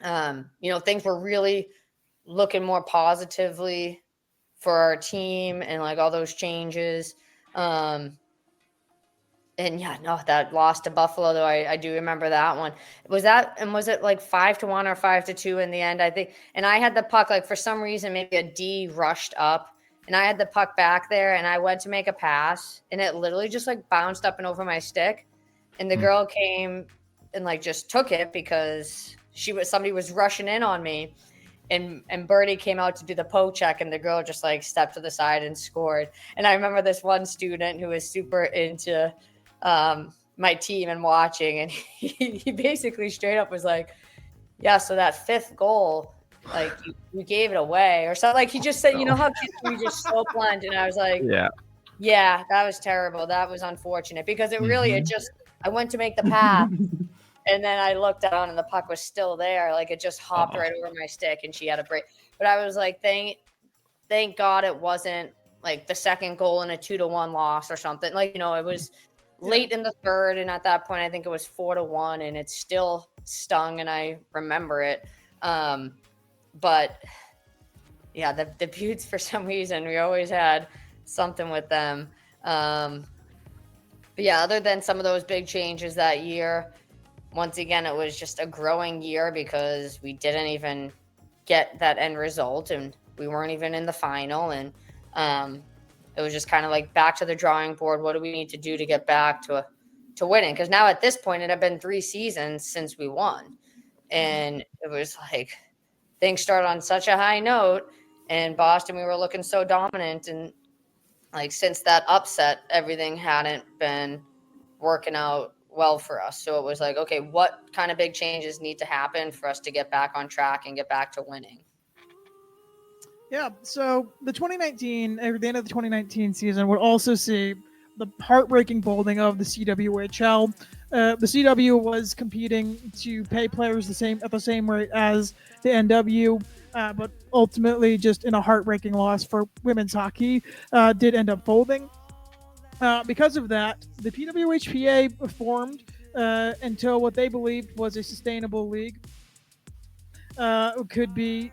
things were really looking more positively for our team, and like all those changes. And that loss to Buffalo, though, I do remember that one. Was it like 5-1 or 5-2 in the end, I think? And I had the puck, like for some reason, maybe a D rushed up, and I had the puck back there, and I went to make a pass, and it literally just like bounced up and over my stick. And the girl came and like just took it because somebody was rushing in on me. And Birdie came out to do the poke check, and the girl just like stepped to the side and scored. And I remember this one student who was super into my team and watching, and he basically straight up was like, yeah, so that 5th goal, like you gave it away or something. Like he just said, how kids can be just so blunt. And I was like, yeah, that was terrible. That was unfortunate because it really, I went to make the pass. And then I looked down and the puck was still there. Like it just hopped right over my stick and she had a break. But I was like, thank God it wasn't like the second goal in a 2-1 loss or something. Like, it was late in the 3rd. And at that point, I think it was 4-1, and it still stung, and I remember it. But yeah, the Buttes, for some reason, we always had something with them. But yeah, other than some of those big changes that year, once again, it was just a growing year because we didn't even get that end result, and we weren't even in the final. And it was just kind of like back to the drawing board. What do we need to do to get back to winning? Because now at this point, it had been 3 seasons since we won. And it was like things started on such a high note. And Boston, we were looking so dominant. And like since that upset, everything hadn't been working out well for us. So it was like, okay, what kind of big changes need to happen for us to get back on track and get back to winning? Yeah, so the 2019, at the end of the 2019 season, would also see the heartbreaking folding of the CWHL. The CW was competing to pay players at the same rate as the NW, but ultimately, just in a heartbreaking loss for women's hockey, did end up folding. Because of that, the PWHPA formed until what they believed was a sustainable league could be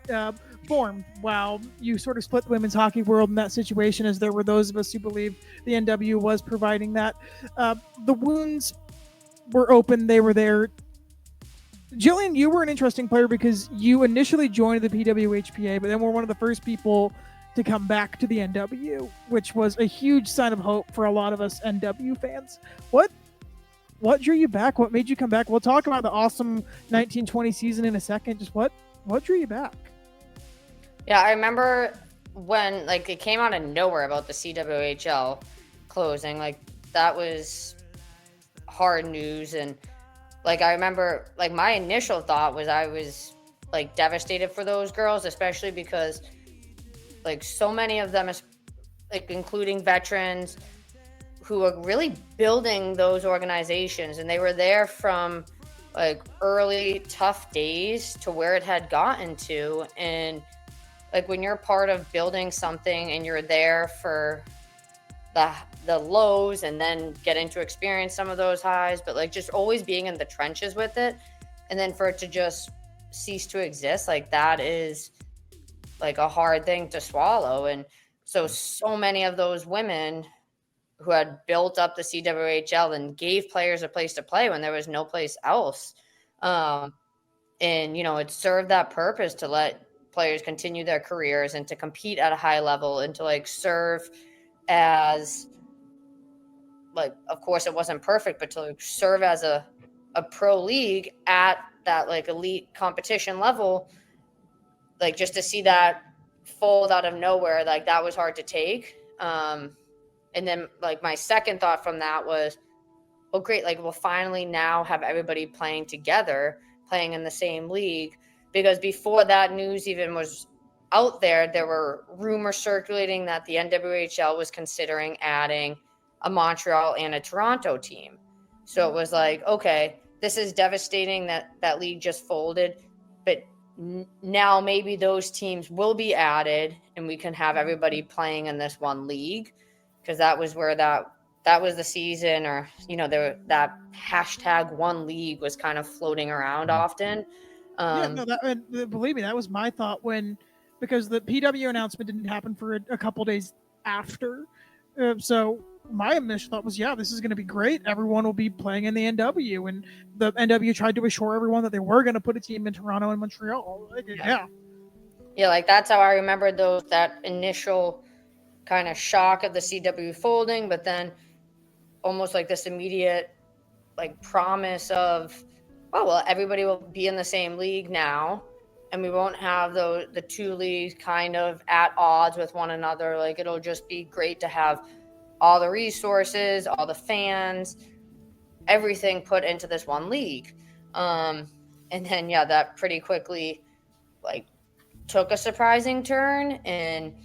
formed. While you sort of split the women's hockey world in that situation, as there were those of us who believed the NW was providing that. The wounds were open; they were there. Jillian, you were an interesting player because you initially joined the PWHPA, but then were one of the first people to come back to the NW, which was a huge sign of hope for a lot of us NW fans. What drew you back? What made you come back? We'll talk about the awesome 1920 season in a second. Just what drew you back? Yeah, I remember when like it came out of nowhere about the CWHL closing. Like that was hard news, and like I remember like my initial thought was I was like devastated for those girls, especially because like so many of them, like including veterans who are really building those organizations, and they were there from like early tough days to where it had gotten to. And like when you're part of building something and you're there for the lows and then getting to experience some of those highs, but like just always being in the trenches with it, and then for it to just cease to exist, like that is like a hard thing to swallow. And so many of those women who had built up the CWHL and gave players a place to play when there was no place else. And, you know, it served that purpose to let players continue their careers and to compete at a high level and to like serve as like, of course it wasn't perfect, but to like, serve as a pro league at that like elite competition level, like just to see that fold out of nowhere, like that was hard to take. And then like my second thought from that was, well, great. Like we'll finally now have everybody playing together, playing in the same league, because before that news even was out there were rumors circulating that the NWHL was considering adding a Montreal and a Toronto team. So it was like, okay, this is devastating that league just folded, but now maybe those teams will be added and we can have everybody playing in this one league. Because that was where that was the season, or you know, that hashtag one league was kind of floating around often. Believe me, that was my thought because the PW announcement didn't happen for a couple days after. So my initial thought was, yeah, this is going to be great. Everyone will be playing in the NW, and the NW tried to assure everyone that they were going to put a team in Toronto and Montreal. Yeah, like that's how I remember that initial kind of shock of the CW folding, but then almost like this immediate like promise of, oh well, everybody will be in the same league now, and we won't have the two leagues kind of at odds with one another. Like it'll just be great to have all the resources, all the fans, everything put into this one league. And then that pretty quickly like took a surprising turn, and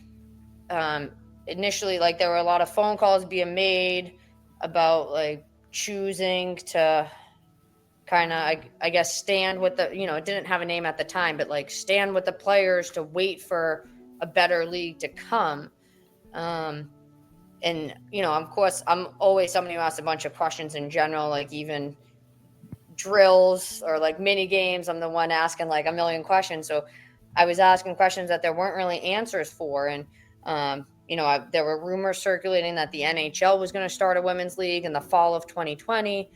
initially like there were a lot of phone calls being made about like choosing to kind of I guess stand with the, you know, it didn't have a name at the time, but like stand with the players to wait for a better league to come. And you know, of course I'm always somebody who asks a bunch of questions in general, like even drills or like mini games, I'm the one asking like a million questions. So I was asking questions that there weren't really answers for. And you know, there were rumors circulating that the NHL was going to start a women's league in the fall of 2020.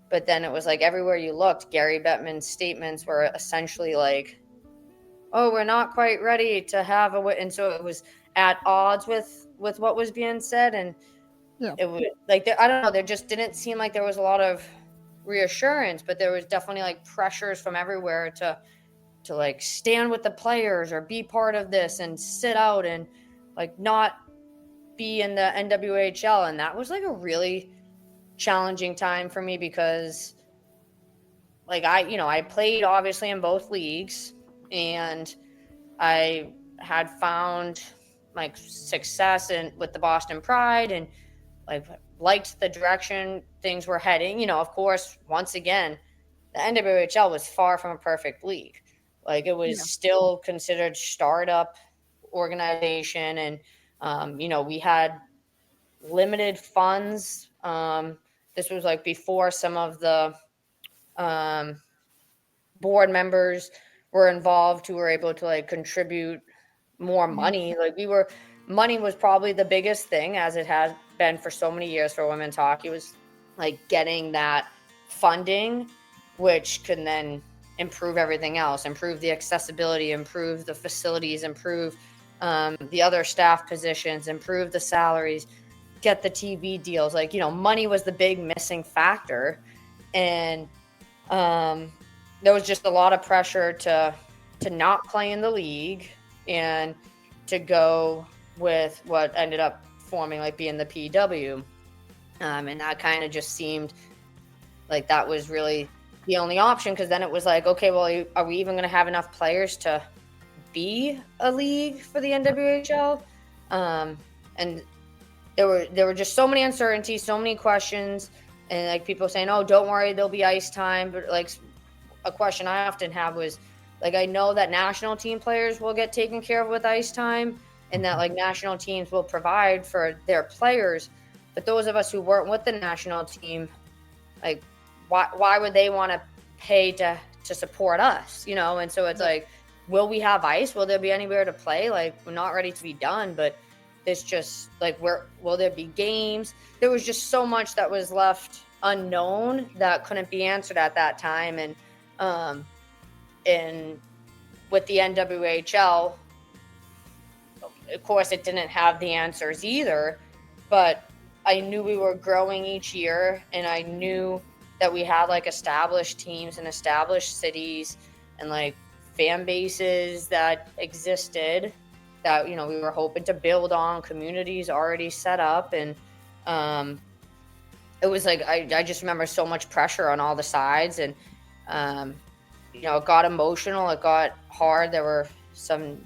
But then it was like everywhere you looked, Gary Bettman's statements were essentially like, oh, we're not quite ready to have and so it was at odds with what was being said. And it was like, I don't know, there just didn't seem like there was a lot of reassurance, but there was definitely like pressures from everywhere to like stand with the players or be part of this and sit out and like not be in the NWHL. And that was like a really challenging time for me because like I played obviously in both leagues, and I had found like success with the Boston Pride and like liked the direction things were heading. You know, of course, once again, the NWHL was far from a perfect league. Like it was still considered startup organization, and you know, we had limited funds. This was like before some of the board members were involved who were able to like contribute more money. Like money was probably the biggest thing, as it has been for so many years for women's hockey, was like getting that funding, which can then improve everything else, improve the accessibility, improve the facilities, improve the other staff positions, improve the salaries, get the TV deals. Like, money was the big missing factor. And there was just a lot of pressure to not play in the league and to go with what ended up forming, like being the PW. And that kind of just seemed like that was really the only option, because then it was like, okay, well, are we even going to have enough players to be a league for the NWHL? And there were just so many uncertainties, so many questions, and like people saying, oh, don't worry, there'll be ice time. But like a question I often have was, like, I know that national team players will get taken care of with ice time, and that like national teams will provide for their players. But those of us who weren't with the national team, like, why would they want to pay to support us? And so it's like, will we have ice? Will there be anywhere to play? Like, we're not ready to be done, but it's just like, will there be games? There was just so much that was left unknown that couldn't be answered at that time. And with the NWHL, of course, it didn't have the answers either, but I knew we were growing each year, and I knew that we had like established teams and established cities and like fan bases that existed that, we were hoping to build on, communities already set up. And it was like, I just remember so much pressure on all the sides, and it got emotional, it got hard. There were some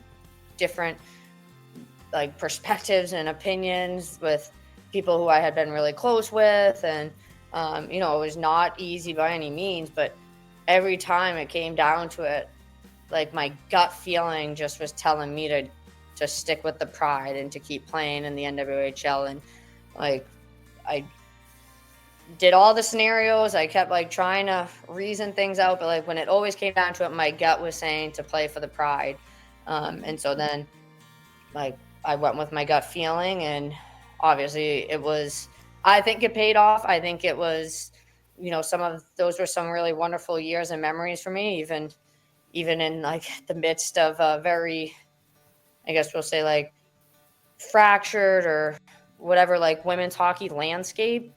different like perspectives and opinions with people who I had been really close with, and it was not easy by any means, but every time it came down to it, like my gut feeling just was telling me to stick with the Pride and to keep playing in the NWHL. And like, I did all the scenarios, I kept like trying to reason things out, but like when it always came down to it, my gut was saying to play for the Pride. And so then like I went with my gut feeling, and obviously I think it paid off. I think it was, some of those were some really wonderful years and memories for me, even in like the midst of a very, I guess we'll say, like fractured or whatever, like women's hockey landscape.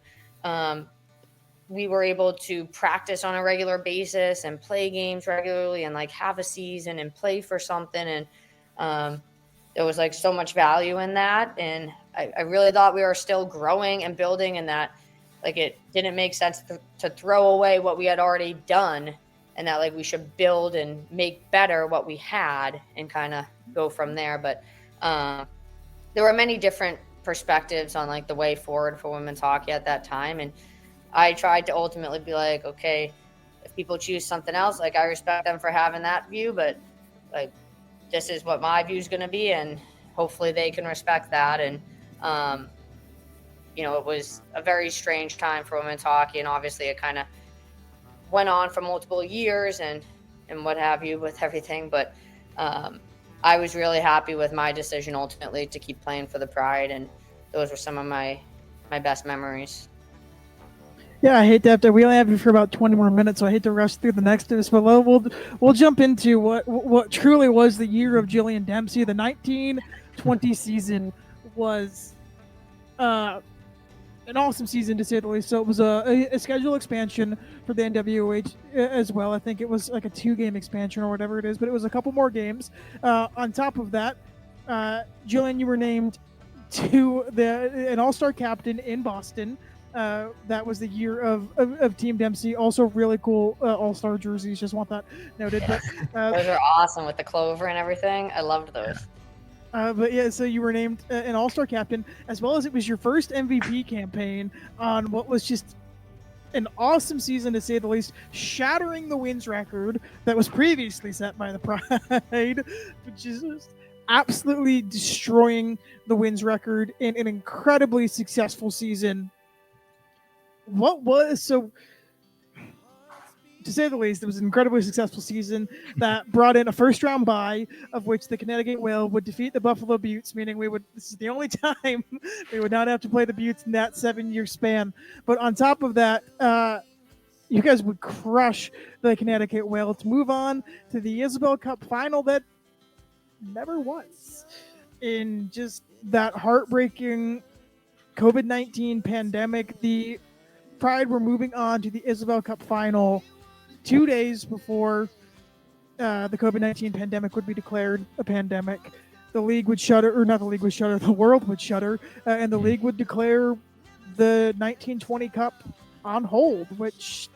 We were able to practice on a regular basis and play games regularly and like have a season and play for something. And there was like so much value in that. And I really thought we were still growing and building, and that like it didn't make sense to throw away what we had already done, and that like we should build and make better what we had and kind of go from there. But there were many different perspectives on like the way forward for women's hockey at that time. And I tried to ultimately be like, okay, if people choose something else, like I respect them for having that view, but like this is what my view is going to be, and hopefully they can respect that. And it was a very strange time for women's hockey, and obviously it kind of went on for multiple years and what have you with everything. But I was really happy with my decision ultimately to keep playing for the Pride, and those were some of my best memories. Yeah, I hate to have to. We only have you for about 20 more minutes, so I hate to rush through the next of this. But we'll jump into what truly was the year of Jillian Dempsey. The 1920 season was an awesome season, to say the least. So it was a schedule expansion for the NWH as well. I think it was like a 2-game expansion or whatever it is, but it was a couple more games. On top of that, Jillian, you were named to an All-Star captain in Boston. That was the year of Team Dempsey. Also really cool All-Star jerseys. Just want that noted. But those are awesome with the clover and everything. I loved those. But yeah, so you were named an All-Star captain, as well as it was your first MVP campaign on what was just an awesome season, to say the least, shattering the wins record that was previously set by the Pride, which is just absolutely destroying the wins record in an incredibly successful season. To to say the least. It was an incredibly successful season that brought in a first-round bye, of which the Connecticut Whale would defeat the Buffalo Buttes, meaning this is the only time we would not have to play the Buttes in that 7-year span. But on top of that, you guys would crush the Connecticut Whale to move on to the Isobel Cup final that never was. In just that heartbreaking COVID-19 pandemic, the Pride were moving on to the Isobel Cup final 2 days before the COVID-19 pandemic would be declared a pandemic. The league would shutter, or not the league would shutter, the world would shutter, and the league would declare the 1920 Cup on hold, which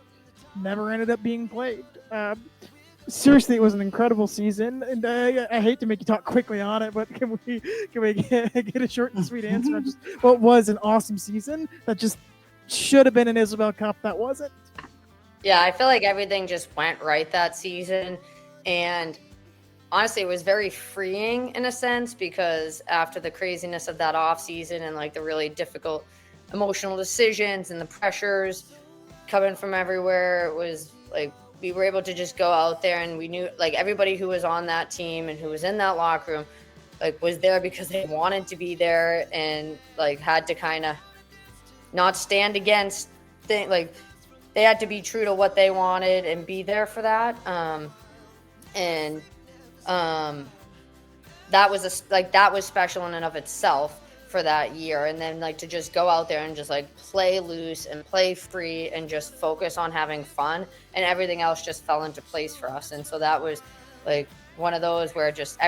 never ended up being played. Seriously, it was an incredible season, and I hate to make you talk quickly on it, but can we get a short and sweet answer on just what was an awesome season that just should have been an Isobel Cup that wasn't? Yeah, I feel like everything just went right that season, and honestly, it was very freeing in a sense, because after the craziness of that off season and like the really difficult emotional decisions and the pressures coming from everywhere, it was like we were able to just go out there, and we knew like everybody who was on that team and who was in that locker room like was there because they wanted to be there, and like had to kind of not stand against things. Like they had to be true to what they wanted and be there for that. That was special in and of itself for that year. And then like to just go out there and just like play loose and play free and just focus on having fun, and everything else just fell into place for us. And so that was like one of those where just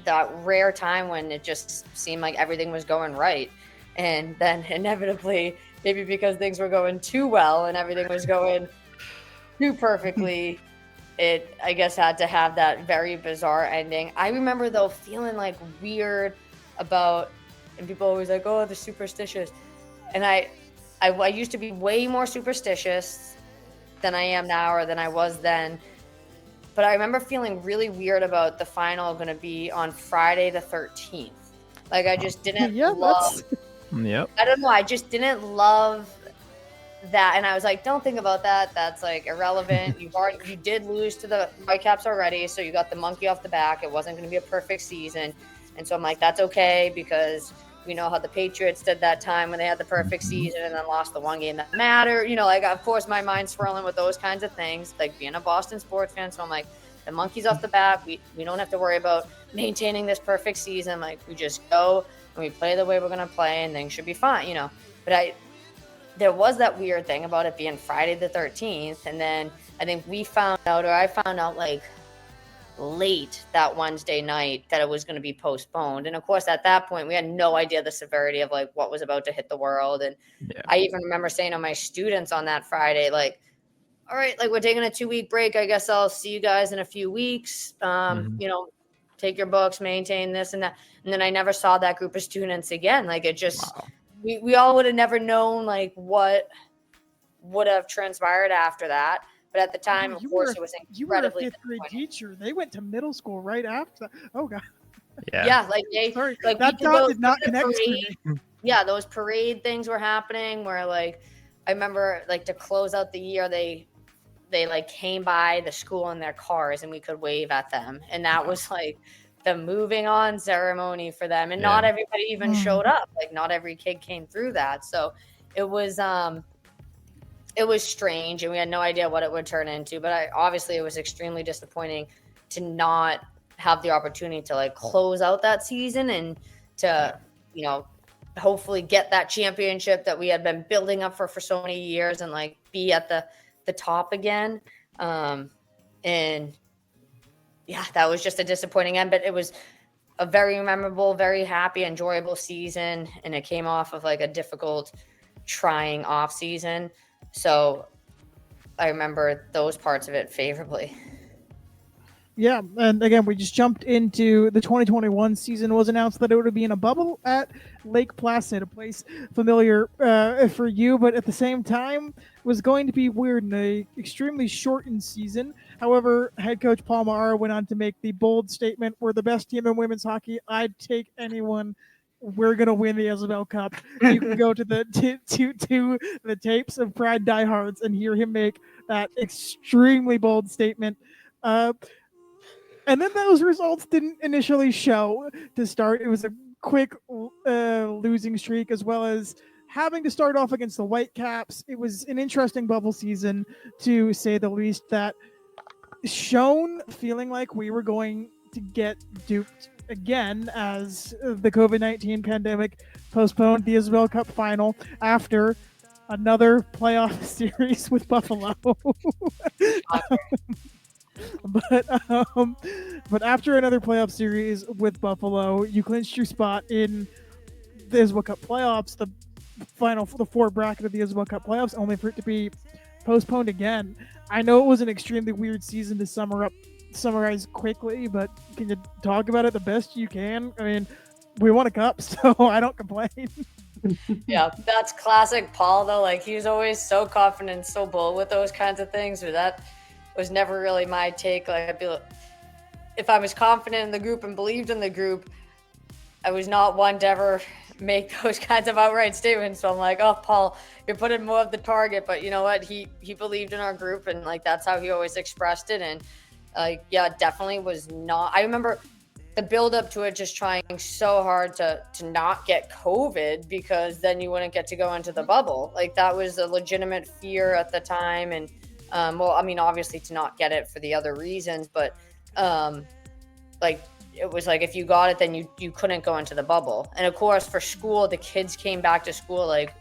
that rare time when it just seemed like everything was going right. And then inevitably, maybe because things were going too well and everything was going too perfectly, it, I guess, had to have that very bizarre ending. I remember, though, feeling like weird about, and people always like, oh, they're superstitious. And I used to be way more superstitious than I am now, or than I was then. But I remember feeling really weird about the final going to be on Friday the 13th. Like, I just didn't love... Yep. I don't know. I just didn't love that, and I was like, "Don't think about that. That's like irrelevant. You did lose to the Whitecaps already, so you got the monkey off the back. It wasn't going to be a perfect season." And so I'm like, "That's okay," because we know how the Patriots did that time when they had the perfect season and then lost the one game that mattered. You know, like of course my mind's swirling with those kinds of things, like being a Boston sports fan. So I'm like, the monkey's off the back. We don't have to worry about maintaining this perfect season. Like we just go and we play the way we're going to play, and things should be fine, you know. But there was that weird thing about it being Friday the 13th. And then I think I found out like late that Wednesday night that it was going to be postponed. And of course, at that point, we had no idea the severity of like what was about to hit the world. And I even remember saying to my students on that Friday, like, all right, like we're taking a 2-week break. I guess I'll see you guys in a few weeks. You know, take your books, maintain this and that. And then I never saw that group of students again. Like it just, we all would have never known like what would have transpired after that. But at the time, of course, it was incredibly. You were a 5th grade teacher. They went to middle school right after that. Oh God. Yeah, like that thought did not connect to me. Yeah, those parade things were happening where like I remember like to close out the year they like came by the school in their cars and we could wave at them, and that was like the moving on ceremony for them. And not everybody even showed up. Like not every kid came through that. So it was strange, and we had no idea what it would turn into. But obviously it was extremely disappointing to not have the opportunity to like close out that season and to, you know, hopefully get that championship that we had been building up for so many years and like be at the top again. And yeah, that was just a disappointing end, but it was a very memorable, very happy, enjoyable season. And it came off of like a difficult, trying off season. So I remember those parts of it favorably. Yeah, and again, we just jumped into the 2021 season. It was announced that it would be in a bubble at Lake Placid, a place familiar for you, but at the same time was going to be weird in an extremely shortened season. However, head coach Paul Maher went on to make the bold statement, "We're the best team in women's hockey. I'd take anyone we're gonna win the Isobel Cup. You can go to the tapes of Pride Diehards and hear him make that extremely bold statement. And then those results didn't initially show to start. It was a quick losing streak, as well as having to start off against the Whitecaps. It was an interesting bubble season, to say the least, that shown feeling like we were going to get duped again as the COVID-19 pandemic postponed the Isobel Cup final after another playoff series with Buffalo. But after another playoff series with Buffalo, you clinched your spot in the Isobel Cup playoffs, the four bracket of the Isobel Cup playoffs, only for it to be postponed again. I know it was an extremely weird season to summarize quickly, but can you talk about it the best you can? I mean, we won a cup, so I don't complain. Yeah, that's classic Paul, though. Like, he was always so confident and so bold with those kinds of things, or that was never really my take. Like, I'd be like, if I was confident in the group and believed in the group, I was not one to ever make those kinds of outright statements. So I'm like, oh, Paul, you're putting more of the target, but you know what? He believed in our group, and like that's how he always expressed it. And yeah, definitely was not. I remember the build up to it, just trying so hard to not get COVID, because then you wouldn't get to go into the bubble. Like, that was a legitimate fear at the time. And well, I mean, obviously to not get it for the other reasons, but like, it was like, if you got it, then you couldn't go into the bubble. And of course, for school, the kids came back to school like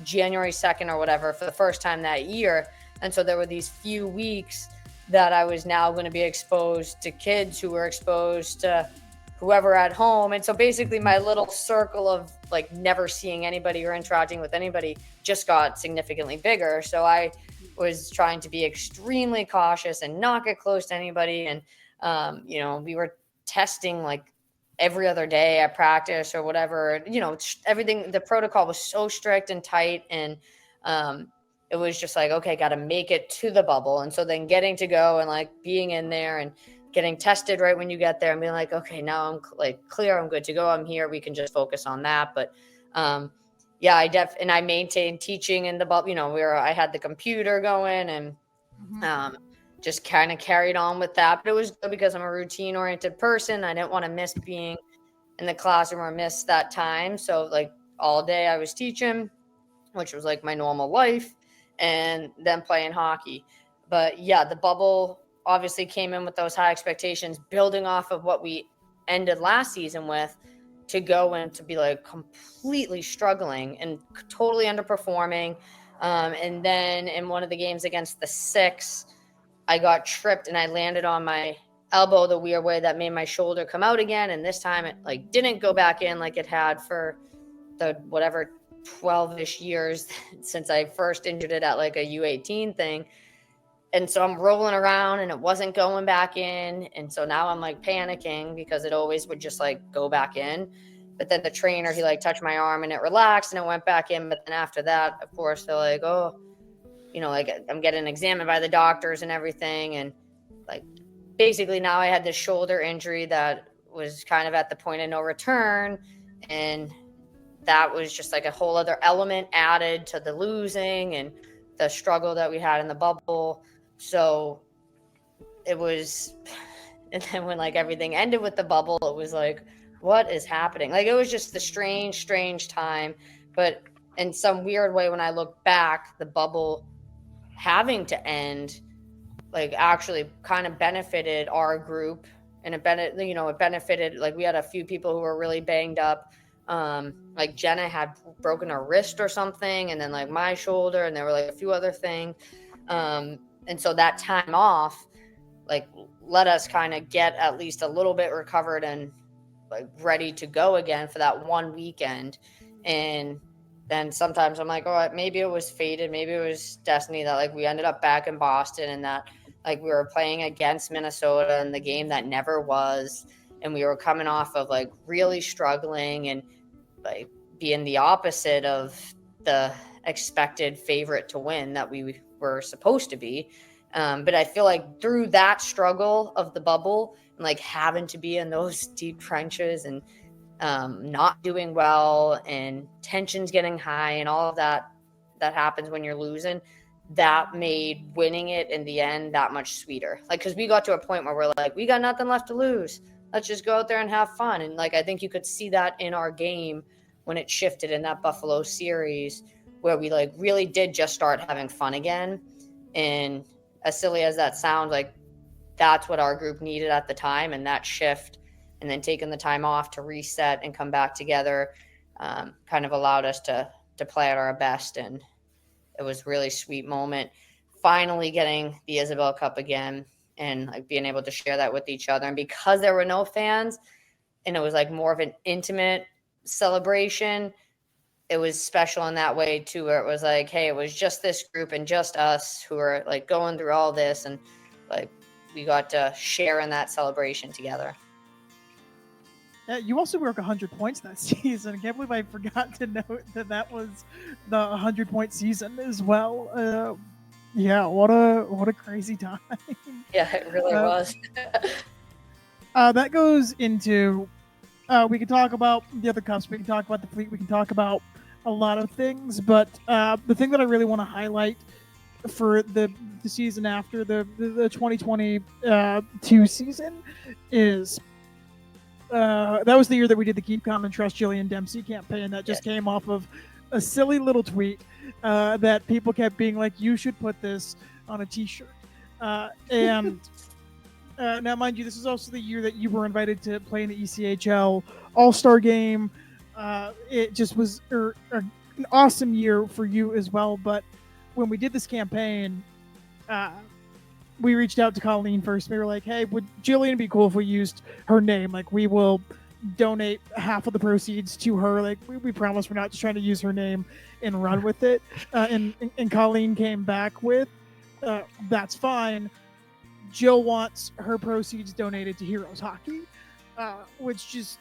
January 2nd or whatever for the first time that year. And so there were these few weeks that I was now going to be exposed to kids who were exposed to whoever at home. And so basically my little circle of like never seeing anybody or interacting with anybody just got significantly bigger. So I was trying to be extremely cautious and not get close to anybody. And, you know, we were testing like every other day at practice or whatever. You know, everything, the protocol was so strict and tight. And it was just like, okay, got to make it to the bubble. And so then getting to go and like being in there and getting tested right when you get there and being like, okay, now I'm like clear, I'm good to go, I'm here, we can just focus on that. But yeah, I maintained teaching in the bubble, you know, where I had the computer going and just kind of carried on with that. But it was good because I'm a routine oriented person. I didn't want to miss being in the classroom or miss that time. So like all day I was teaching, which was like my normal life, and then playing hockey. But yeah, the bubble obviously came in with those high expectations, building off of what we ended last season with, to go and to be like completely struggling and totally underperforming. And then in one of the games against the Six, I got tripped and I landed on my elbow the weird way that made my shoulder come out again. And this time it like didn't go back in like it had for the whatever 12-ish years since I first injured it at like a U18 thing. And so I'm rolling around and it wasn't going back in. And so now I'm like panicking because it always would just like go back in. But then the trainer, he like touched my arm and it relaxed and it went back in. But then after that, of course, they're like, oh, you know, like I'm getting examined by the doctors and everything. And like, basically now I had this shoulder injury that was kind of at the point of no return. And that was just like a whole other element added to the losing and the struggle that we had in the bubble. So it was, and then when like everything ended with the bubble, it was like, what is happening? Like, it was just the strange time. But in some weird way, when I look back, the bubble having to end, like actually kind of benefited our group. And it benefited, like we had a few people who were really banged up. Like Jenna had broken her wrist or something, and then like my shoulder, and there were like a few other things. And so that time off, like, let us kind of get at least a little bit recovered and like ready to go again for that one weekend. And then sometimes I'm like, oh, maybe it was fated, maybe it was destiny that like we ended up back in Boston and that like we were playing against Minnesota in the game that never was, and we were coming off of like really struggling and like being the opposite of the expected favorite to win that we were supposed to be. But I feel like through that struggle of the bubble and like having to be in those deep trenches and not doing well and tensions getting high and all of that happens when you're losing, that made winning it in the end that much sweeter. Like, because we got to a point where we're like, we got nothing left to lose. Let's just go out there and have fun. And like, I think you could see that in our game when it shifted in that Buffalo series, where we like really did just start having fun again. And as silly as that sounds, like that's what our group needed at the time. And that shift and then taking the time off to reset and come back together kind of allowed us to play at our best. And it was a really sweet moment finally getting the Isobel Cup again and like being able to share that with each other. And because there were no fans and it was like more of an intimate celebration, it was special in that way too, where it was like, hey, it was just this group and just us who are like going through all this, and like we got to share in that celebration together. You also broke 100 points that season. I can't believe I forgot to note that was the 100-point season as well. Yeah, what a crazy time. Yeah, it really was. That goes into we can talk about the other cups, we can talk about the fleet, we can talk about a lot of things, but the thing that I really want to highlight for the season after the 2022 season is that was the year that we did the Keep Calm and Trust Jillian Dempsey campaign that just came off of a silly little tweet that people kept being like, you should put this on a t-shirt. And now, mind you, this is also the year that you were invited to play in the ECHL All-Star game. It just was an awesome year for you as well. But when we did this campaign, we reached out to Colleen first. We were like, hey, would Jillian be cool if we used her name? Like, we will donate half of the proceeds to her. Like, we promise we're not just trying to use her name and run with it. And Colleen came back with, that's fine. Jill wants her proceeds donated to Heroes Hockey, which just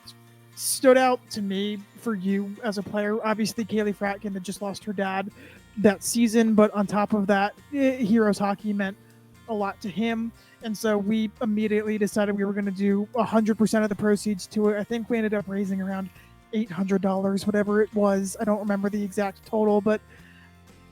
stood out to me for you as a player. Obviously, Kaylee Fratkin had just lost her dad that season, but on top of that, Heroes Hockey meant a lot to him. And so we immediately decided we were going to do 100% of the proceeds to it. I think we ended up raising around $800, whatever it was. I don't remember the exact total, but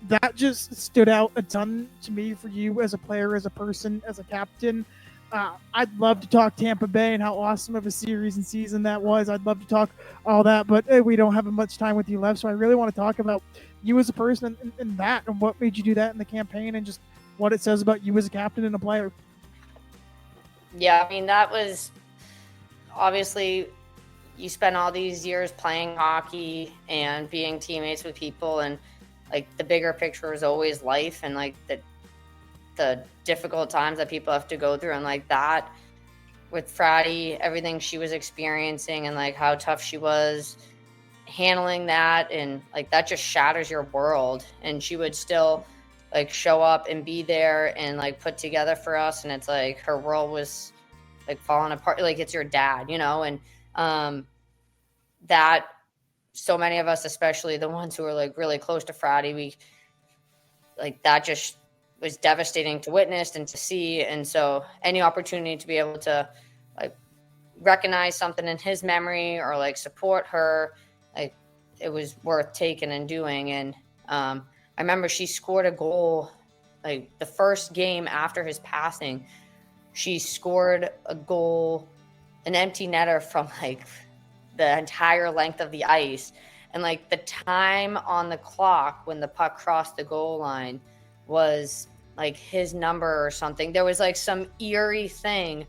that just stood out a ton to me for you as a player, as a person, as a captain. I'd love to talk Tampa Bay and how awesome of a series and season that was. I'd love to talk all that, but we don't have much time with you left. So I really want to talk about you as a person and that, and what made you do that in the campaign, and just what it says about you as a captain and a player. Yeah, I mean, that was obviously, you spent all these years playing hockey and being teammates with people, and like the bigger picture is always life and like the difficult times that people have to go through, and like that with Fratty, everything she was experiencing and like how tough she was handling that, and like that just shatters your world. And she would still like show up and be there and like put together for us, and it's like her world was like falling apart. Like, it's your dad, you know. And that so many of us, especially the ones who are like really close to Fratty, we like that just was devastating to witness and to see. And so any opportunity to be able to like recognize something in his memory or like support her, like it was worth taking and doing. And I remember she scored a goal like the first game after his passing. She scored a goal, an empty netter from like the entire length of the ice. And like the time on the clock when the puck crossed the goal line was like his number or something. There was like some eerie thing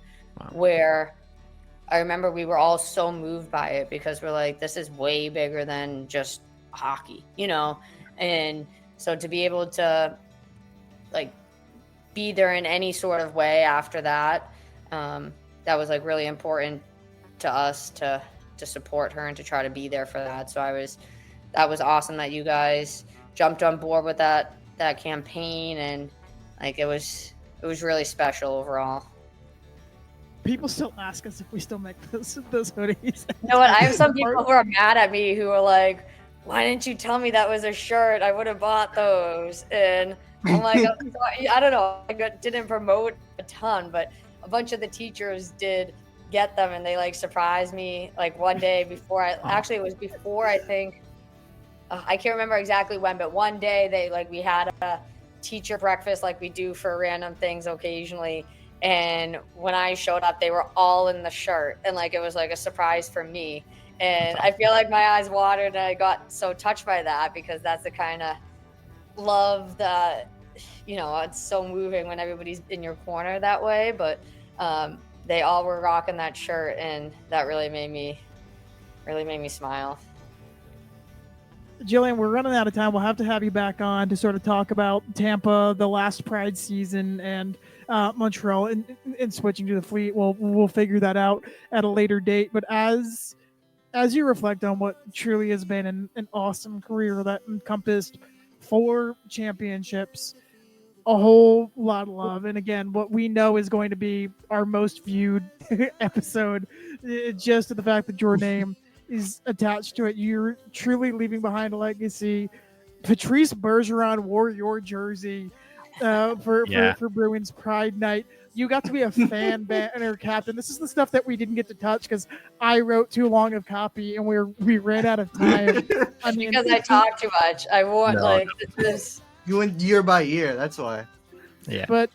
where I remember we were all so moved by it, because we're like, this is way bigger than just hockey, you know? And so to be able to like be there in any sort of way after that, that was like really important to us to support her and to try to be there for that. So that was awesome that you guys jumped on board with that campaign, and like it was really special overall. People still ask us if we still make those hoodies. You know what? I have some people who are mad at me who are like, why didn't you tell me that was a shirt? I would have bought those. And I'm like, I'm sorry. I don't know. I didn't promote a ton, but a bunch of the teachers did get them, and they like surprised me like one day before it was before I think I can't remember exactly when, but one day we had a teacher breakfast like we do for random things occasionally, and when I showed up they were all in the shirt, and like it was like a surprise for me, and I feel like my eyes watered, and I got so touched by that because that's the kind of love that, you know, it's so moving when everybody's in your corner that way. But they all were rocking that shirt, and that really made me smile. Jillian, we're running out of time. We'll have to have you back on to sort of talk about Tampa, the last Pride season, and Montreal, and switching to the fleet. We'll figure that out at a later date. But as you reflect on what truly has been an awesome career that encompassed 4 championships, a whole lot of love, and again, what we know is going to be our most viewed episode, just to the fact that your name is attached to it. You're truly leaving behind a legacy. Patrice Bergeron wore your jersey for Bruins Pride Night. You got to be a fan banner captain. This is the stuff that we didn't get to touch because I wrote too long of copy and we ran out of time. I mean, because I talk too much. I want this. You went year by year. That's why. Yeah. But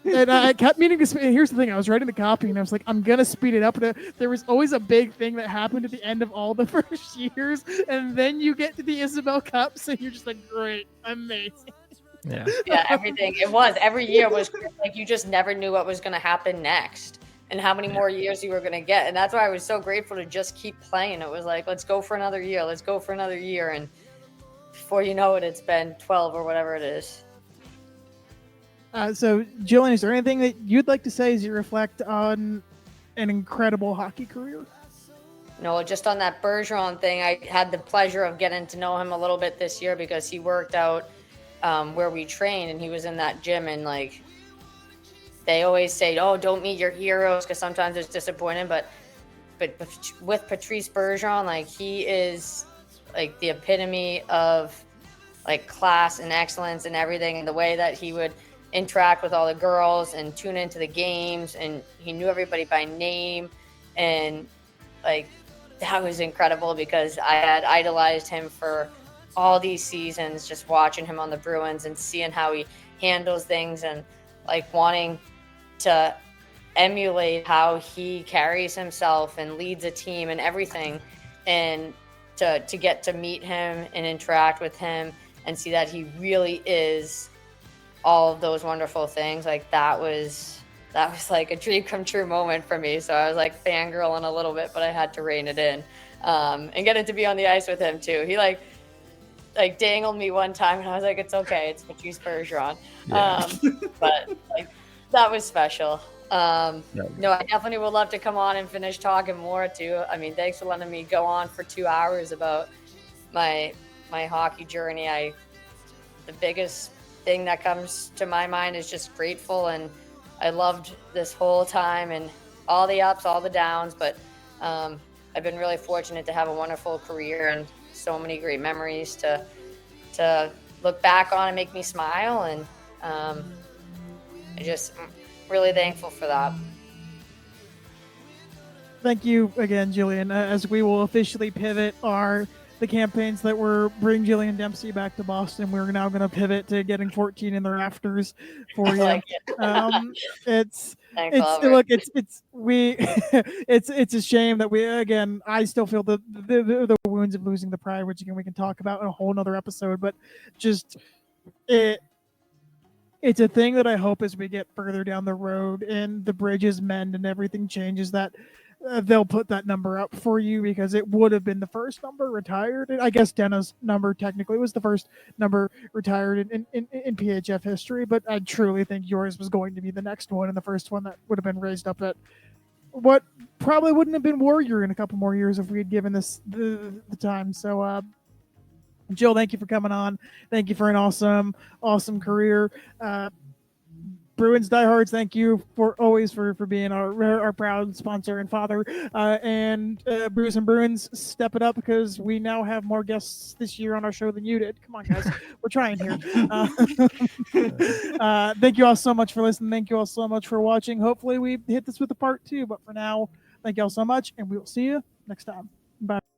and I kept meaning to speed. Here's the thing: I was writing the copy, and I was like, "I'm gonna speed it up." But there was always a big thing that happened at the end of all the first years, and then you get to the Isobel Cup, so you're just like, "Great, amazing." Yeah. Yeah, everything. It was every year was like you just never knew what was going to happen next, and how many more years you were going to get, and that's why I was so grateful to just keep playing. It was like, let's go for another year. Let's go for another year, and before you know it, it's been 12 or whatever it is. So, Jillian, is there anything that you'd like to say as you reflect on an incredible hockey career? No, just on that Bergeron thing, I had the pleasure of getting to know him a little bit this year because he worked out where we train, and he was in that gym, and like they always say, oh, don't meet your heroes, because sometimes it's disappointing, but with Patrice Bergeron, like he is like the epitome of like class and excellence and everything, and the way that he would interact with all the girls and tune into the games, and he knew everybody by name, and like that was incredible because I had idolized him for all these seasons, just watching him on the Bruins and seeing how he handles things, and like wanting to emulate how he carries himself and leads a team and everything, and to get to meet him and interact with him and see that he really is all of those wonderful things. Like that was like a dream come true moment for me. So I was like fangirling a little bit, but I had to rein it in, and getting to be on the ice with him too. He like dangled me one time, and I was like, it's okay, it's Patrice Bergeron. Yeah. But like that was special. No, I definitely would love to come on and finish talking more too. I mean, thanks for letting me go on for 2 hours about my hockey journey. The biggest thing that comes to my mind is just grateful, and I loved this whole time and all the ups, all the downs, but I've been really fortunate to have a wonderful career and so many great memories to look back on and make me smile, and I just really thankful for that. Thank you again, Jillian. As we will officially pivot the campaigns that were bring Jillian Dempsey back to Boston, we're now going to pivot to getting 14 in the rafters for you. Like it. It's Thanks, it's a shame that I still feel the wounds of losing the Pride, which again we can talk about in a whole nother episode, but just it's a thing that I hope as we get further down the road and the bridges mend and everything changes, that they'll put that number up for you, because it would have been the first number retired. I guess Dena's number technically was the first number retired in PHF history, but I truly think yours was going to be the next one and the first one that would have been raised up at what probably wouldn't have been Warrior in a couple more years if we had given this the time. So, Jill, thank you for coming on. Thank you for an awesome career. Bruins Diehards, thank you for being our proud sponsor and father. And Brews and Bruins, step it up, because we now have more guests this year on our show than you did. Come on, guys. We're trying here. Thank you all so much for listening. Thank you all so much for watching. Hopefully we hit this with a part 2. But for now, Thank y'all so much, and we will see you next time. Bye.